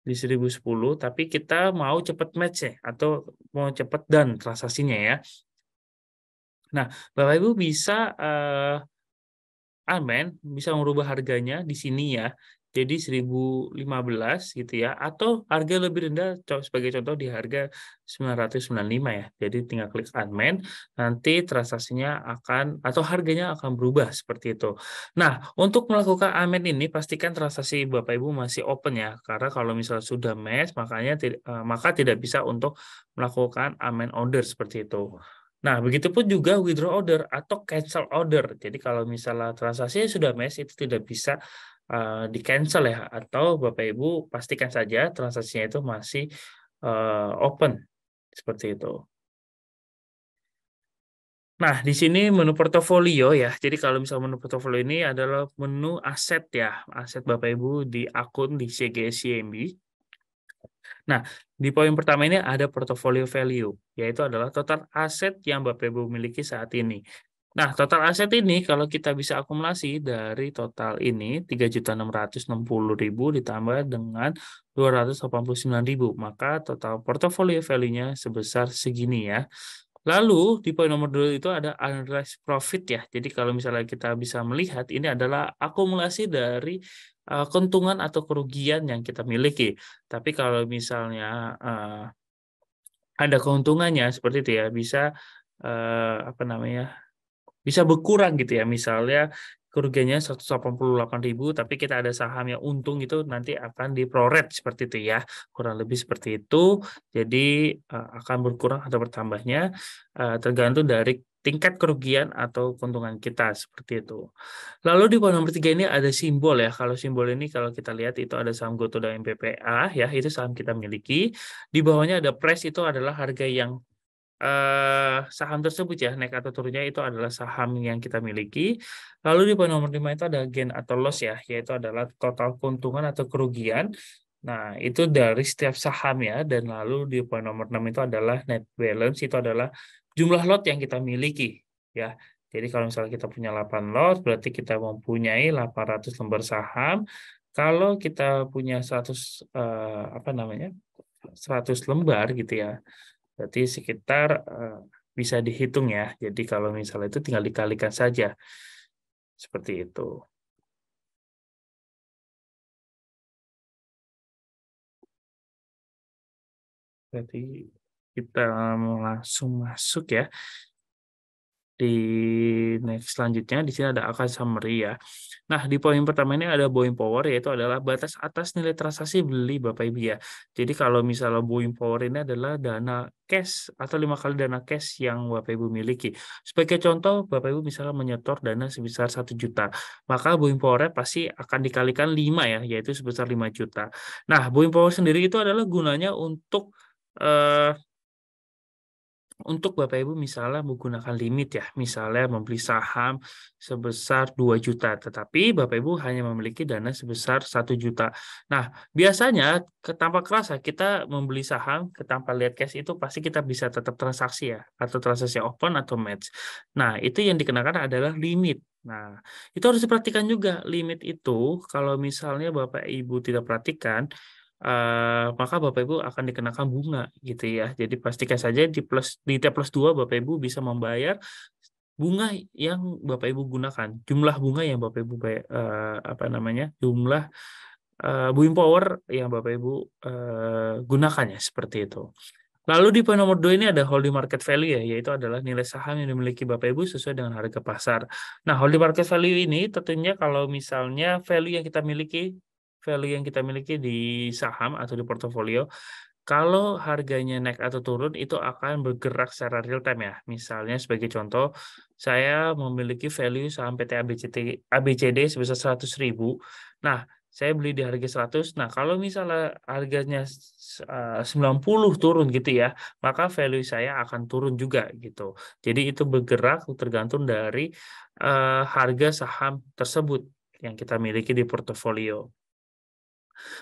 di 1010, tapi kita mau cepat match ya atau mau cepat dan transaksinya ya. Nah, Bapak Ibu bisa bisa merubah harganya di sini ya. Jadi 1015 gitu ya, atau harga lebih rendah sebagai contoh di harga 995 ya. Jadi tinggal klik amend, nanti transaksinya akan atau harganya akan berubah seperti itu. Nah, untuk melakukan amend ini pastikan transaksi Bapak Ibu masih open ya, karena kalau misalnya sudah match maka tidak bisa untuk melakukan amend order seperti itu. Nah, begitupun juga withdraw order atau cancel order. Jadi kalau misalnya transaksinya sudah match itu tidak bisa di-cancel ya, atau Bapak Ibu pastikan saja transaksinya itu masih open seperti itu. Nah, di sini menu portofolio ya. Jadi kalau misalnya menu portofolio ini adalah menu aset ya, aset Bapak Ibu di akun di CGS CIMB. Nah, di poin pertama ini ada portfolio value, yaitu adalah total aset yang Bapak Ibu miliki saat ini. Nah, total aset ini kalau kita bisa akumulasi dari total ini 3.660.000 ditambah dengan 289.000, maka total portfolio value-nya sebesar segini ya. Lalu di poin nomor 2 itu ada unrealized profit ya. Jadi kalau misalnya kita bisa melihat ini adalah akumulasi dari keuntungan atau kerugian yang kita miliki. Tapi kalau misalnya ada keuntungannya seperti itu ya, bisa apa namanya? Bisa berkurang gitu ya. Misalnya kerugiannya 188.000 tapi kita ada saham yang untung itu nanti akan diproret seperti itu ya. Kurang lebih seperti itu. Jadi akan berkurang atau bertambahnya tergantung dari tingkat kerugian atau keuntungan kita seperti itu. Lalu di poin nomor 3 ini ada simbol ya. Kalau simbol ini kalau kita lihat itu ada saham GoTo dan MPPA ya, itu saham kita miliki. Di bawahnya ada price, itu adalah harga yang saham tersebut ya, naik atau turunnya itu adalah saham yang kita miliki. Lalu di poin nomor 5 itu ada gain atau loss ya, yaitu adalah total keuntungan atau kerugian. Nah, itu dari setiap saham ya. Dan lalu di poin nomor 6 itu adalah net balance, itu adalah jumlah lot yang kita miliki ya. Jadi kalau misalnya kita punya 8 lot, berarti kita mempunyai 800 lembar saham. Kalau kita punya 100 apa namanya? 100 lembar gitu ya. Berarti sekitar bisa dihitung ya. Jadi kalau misalnya itu tinggal dikalikan saja. Seperti itu. Berarti kita langsung masuk ya. Di next selanjutnya di sini ada angka summary ya. Nah, di poin pertama ini ada buying power, yaitu adalah batas atas nilai transaksi beli Bapak Ibu ya. Jadi kalau misalnya buying power ini adalah dana cash atau 5 kali dana cash yang Bapak Ibu miliki. Sebagai contoh, Bapak Ibu misalnya menyetor dana sebesar 1 juta, maka buying power pasti akan dikalikan 5 ya, yaitu sebesar 5 juta. Nah, buying power sendiri itu adalah gunanya untuk Bapak Ibu misalnya menggunakan limit ya, misalnya membeli saham sebesar 2 juta, tetapi Bapak Ibu hanya memiliki dana sebesar 1 juta. Nah, biasanya tanpa kerasa kita membeli saham, tanpa lihat cash itu pasti kita bisa tetap transaksi ya, atau transaksi open atau match. Nah, itu yang dikenakan adalah limit. Nah, itu harus diperhatikan juga, limit itu kalau misalnya Bapak Ibu tidak perhatikan, maka Bapak Ibu akan dikenakan bunga gitu ya. Jadi pastikan saja di T plus 2 Bapak Ibu bisa membayar bunga yang Bapak Ibu gunakan. Jumlah bunga yang Bapak Ibu bayar, apa namanya? Jumlah buying power yang Bapak Ibu gunakan ya seperti itu. Lalu di poin nomor 2 ini ada holding market value ya, yaitu adalah nilai saham yang dimiliki Bapak Ibu sesuai dengan harga pasar. Nah, holding market value ini tentunya kalau misalnya value yang kita miliki di saham atau di portofolio, kalau harganya naik atau turun itu akan bergerak secara real time ya. Misalnya sebagai contoh, saya memiliki value saham PT ABCD sebesar 100.000. Nah, saya beli di harga 100. Nah, kalau misalnya harganya 90 turun gitu ya, maka value saya akan turun juga gitu. Jadi itu bergerak tergantung dari harga saham tersebut yang kita miliki di portofolio.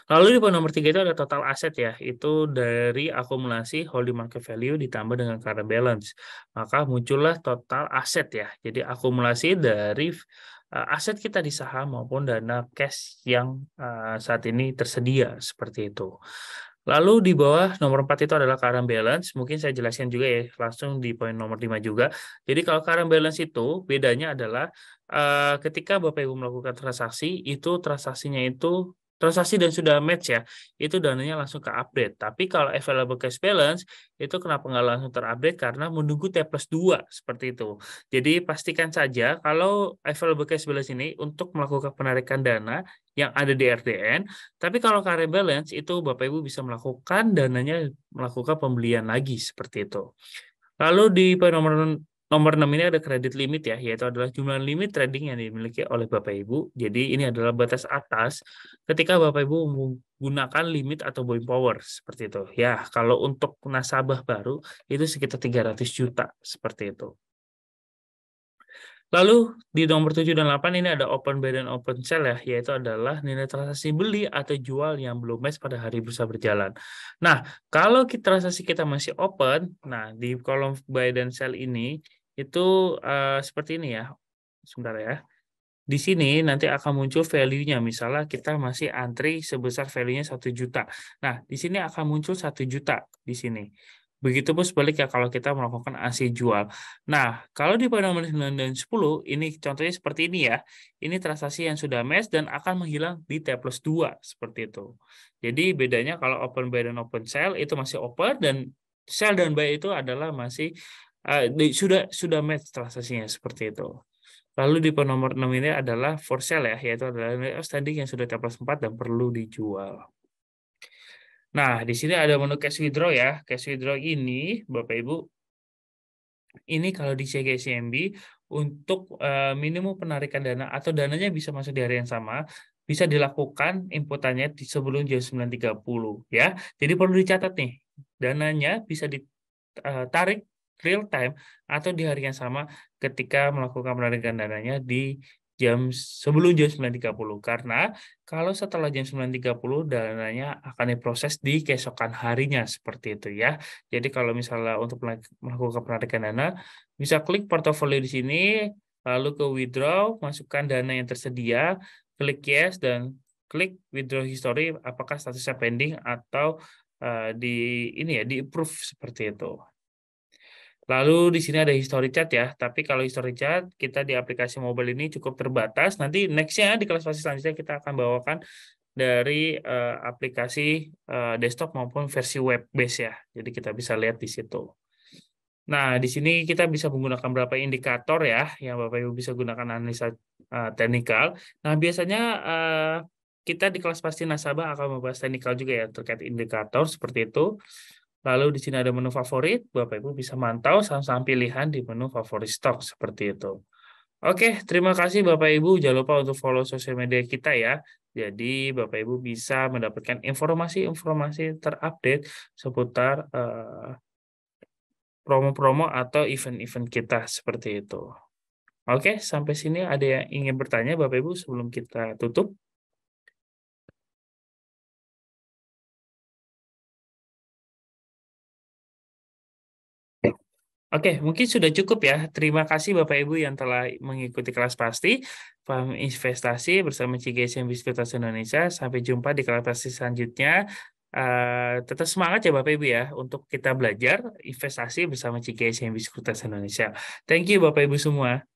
Lalu di poin nomor 3 itu ada total aset ya, itu dari akumulasi holding market value ditambah dengan current balance. Maka muncullah total aset ya. Jadi akumulasi dari aset kita di saham maupun dana cash yang saat ini tersedia seperti itu. Lalu di bawah nomor 4 itu adalah current balance. Mungkin saya jelaskan juga ya, langsung di poin nomor 5 juga. Jadi kalau current balance itu bedanya adalah ketika Bapak Ibu melakukan transaksi, itu transaksi dan sudah match ya, itu dananya langsung ke update. Tapi kalau available cash balance, itu kenapa nggak langsung terupdate? Karena menunggu T+2, seperti itu. Jadi pastikan saja kalau available cash balance ini untuk melakukan penarikan dana yang ada di RDN, tapi kalau current balance itu Bapak Ibu bisa melakukan dananya, melakukan pembelian lagi, seperti itu. Lalu di poin nomor 6 ini ada kredit limit ya, yaitu adalah jumlah limit trading yang dimiliki oleh Bapak Ibu. Jadi ini adalah batas atas ketika Bapak Ibu menggunakan limit atau buying power seperti itu. Ya, kalau untuk nasabah baru itu sekitar 300 juta seperti itu. Lalu di nomor 7 dan 8 ini ada open buy dan open sell ya, yaitu adalah nilai transaksi beli atau jual yang belum match pada hari bursa berjalan. Nah, kalau transaksi kita masih open, nah di kolom buy dan sell ini itu seperti ini ya. Sebentar ya. Di sini nanti akan muncul value-nya. Misalnya kita masih antri sebesar value-nya 1 juta. Nah, di sini akan muncul 1 juta di sini. Begitupun sebaliknya kalau kita melakukan AC jual. Nah, kalau di poin nomor 9 dan 10, ini contohnya seperti ini ya. Ini transaksi yang sudah match dan akan menghilang di T+2, seperti itu. Jadi bedanya kalau open buy dan open sell itu masih open, dan sell dan buy itu adalah masih sudah match transaksinya, seperti itu. Lalu di poin nomor 6 ini adalah for sale ya, yaitu adalah nilai outstanding yang sudah T+4 dan perlu dijual. Nah, di sini ada menu cash withdraw ya. Cash withdraw ini, Bapak Ibu, ini kalau di CGSMB untuk minimum penarikan dana atau dananya bisa masuk di hari yang sama, bisa dilakukan inputannya sebelum jam 9.30 ya. Jadi perlu dicatat nih, dananya bisa ditarik real time atau di hari yang sama ketika melakukan penarikan dananya di sebelum jam 9.30, karena kalau setelah jam 9.30 dananya akan diproses di keesokan harinya, seperti itu ya. Jadi kalau misalnya untuk melakukan penarikan dana, bisa klik portofolio di sini, lalu ke withdraw, masukkan dana yang tersedia, klik yes, dan klik withdraw history, apakah statusnya pending atau di approve, seperti itu. Lalu di sini ada history chat ya, tapi kalau history chat kita di aplikasi mobile ini cukup terbatas. Nanti nextnya di kelas pasif selanjutnya kita akan bawakan dari aplikasi desktop maupun versi web base ya. Jadi kita bisa lihat di situ. Nah, di sini kita bisa menggunakan beberapa indikator ya, yang Bapak Ibu bisa gunakan analisa teknikal. Nah, biasanya kita di kelas pasti nasabah akan membahas teknikal juga ya, terkait indikator seperti itu. Lalu di sini ada menu favorit, Bapak Ibu bisa mantau saham-saham pilihan di menu favorit stok seperti itu. Oke, terima kasih Bapak Ibu. Jangan lupa untuk follow sosial media kita ya. Jadi Bapak Ibu bisa mendapatkan informasi-informasi terupdate seputar promo-promo atau event-event kita seperti itu. Oke, sampai sini ada yang ingin bertanya Bapak Ibu sebelum kita tutup? Oke, mungkin sudah cukup ya. Terima kasih Bapak Ibu yang telah mengikuti kelas pasti Paham Investasi bersama CGSM Sekuritas Indonesia. Sampai jumpa di kelas pasti selanjutnya. Tetap semangat ya Bapak Ibu ya untuk kita belajar investasi bersama CGSM Sekuritas Indonesia. Thank you Bapak Ibu semua.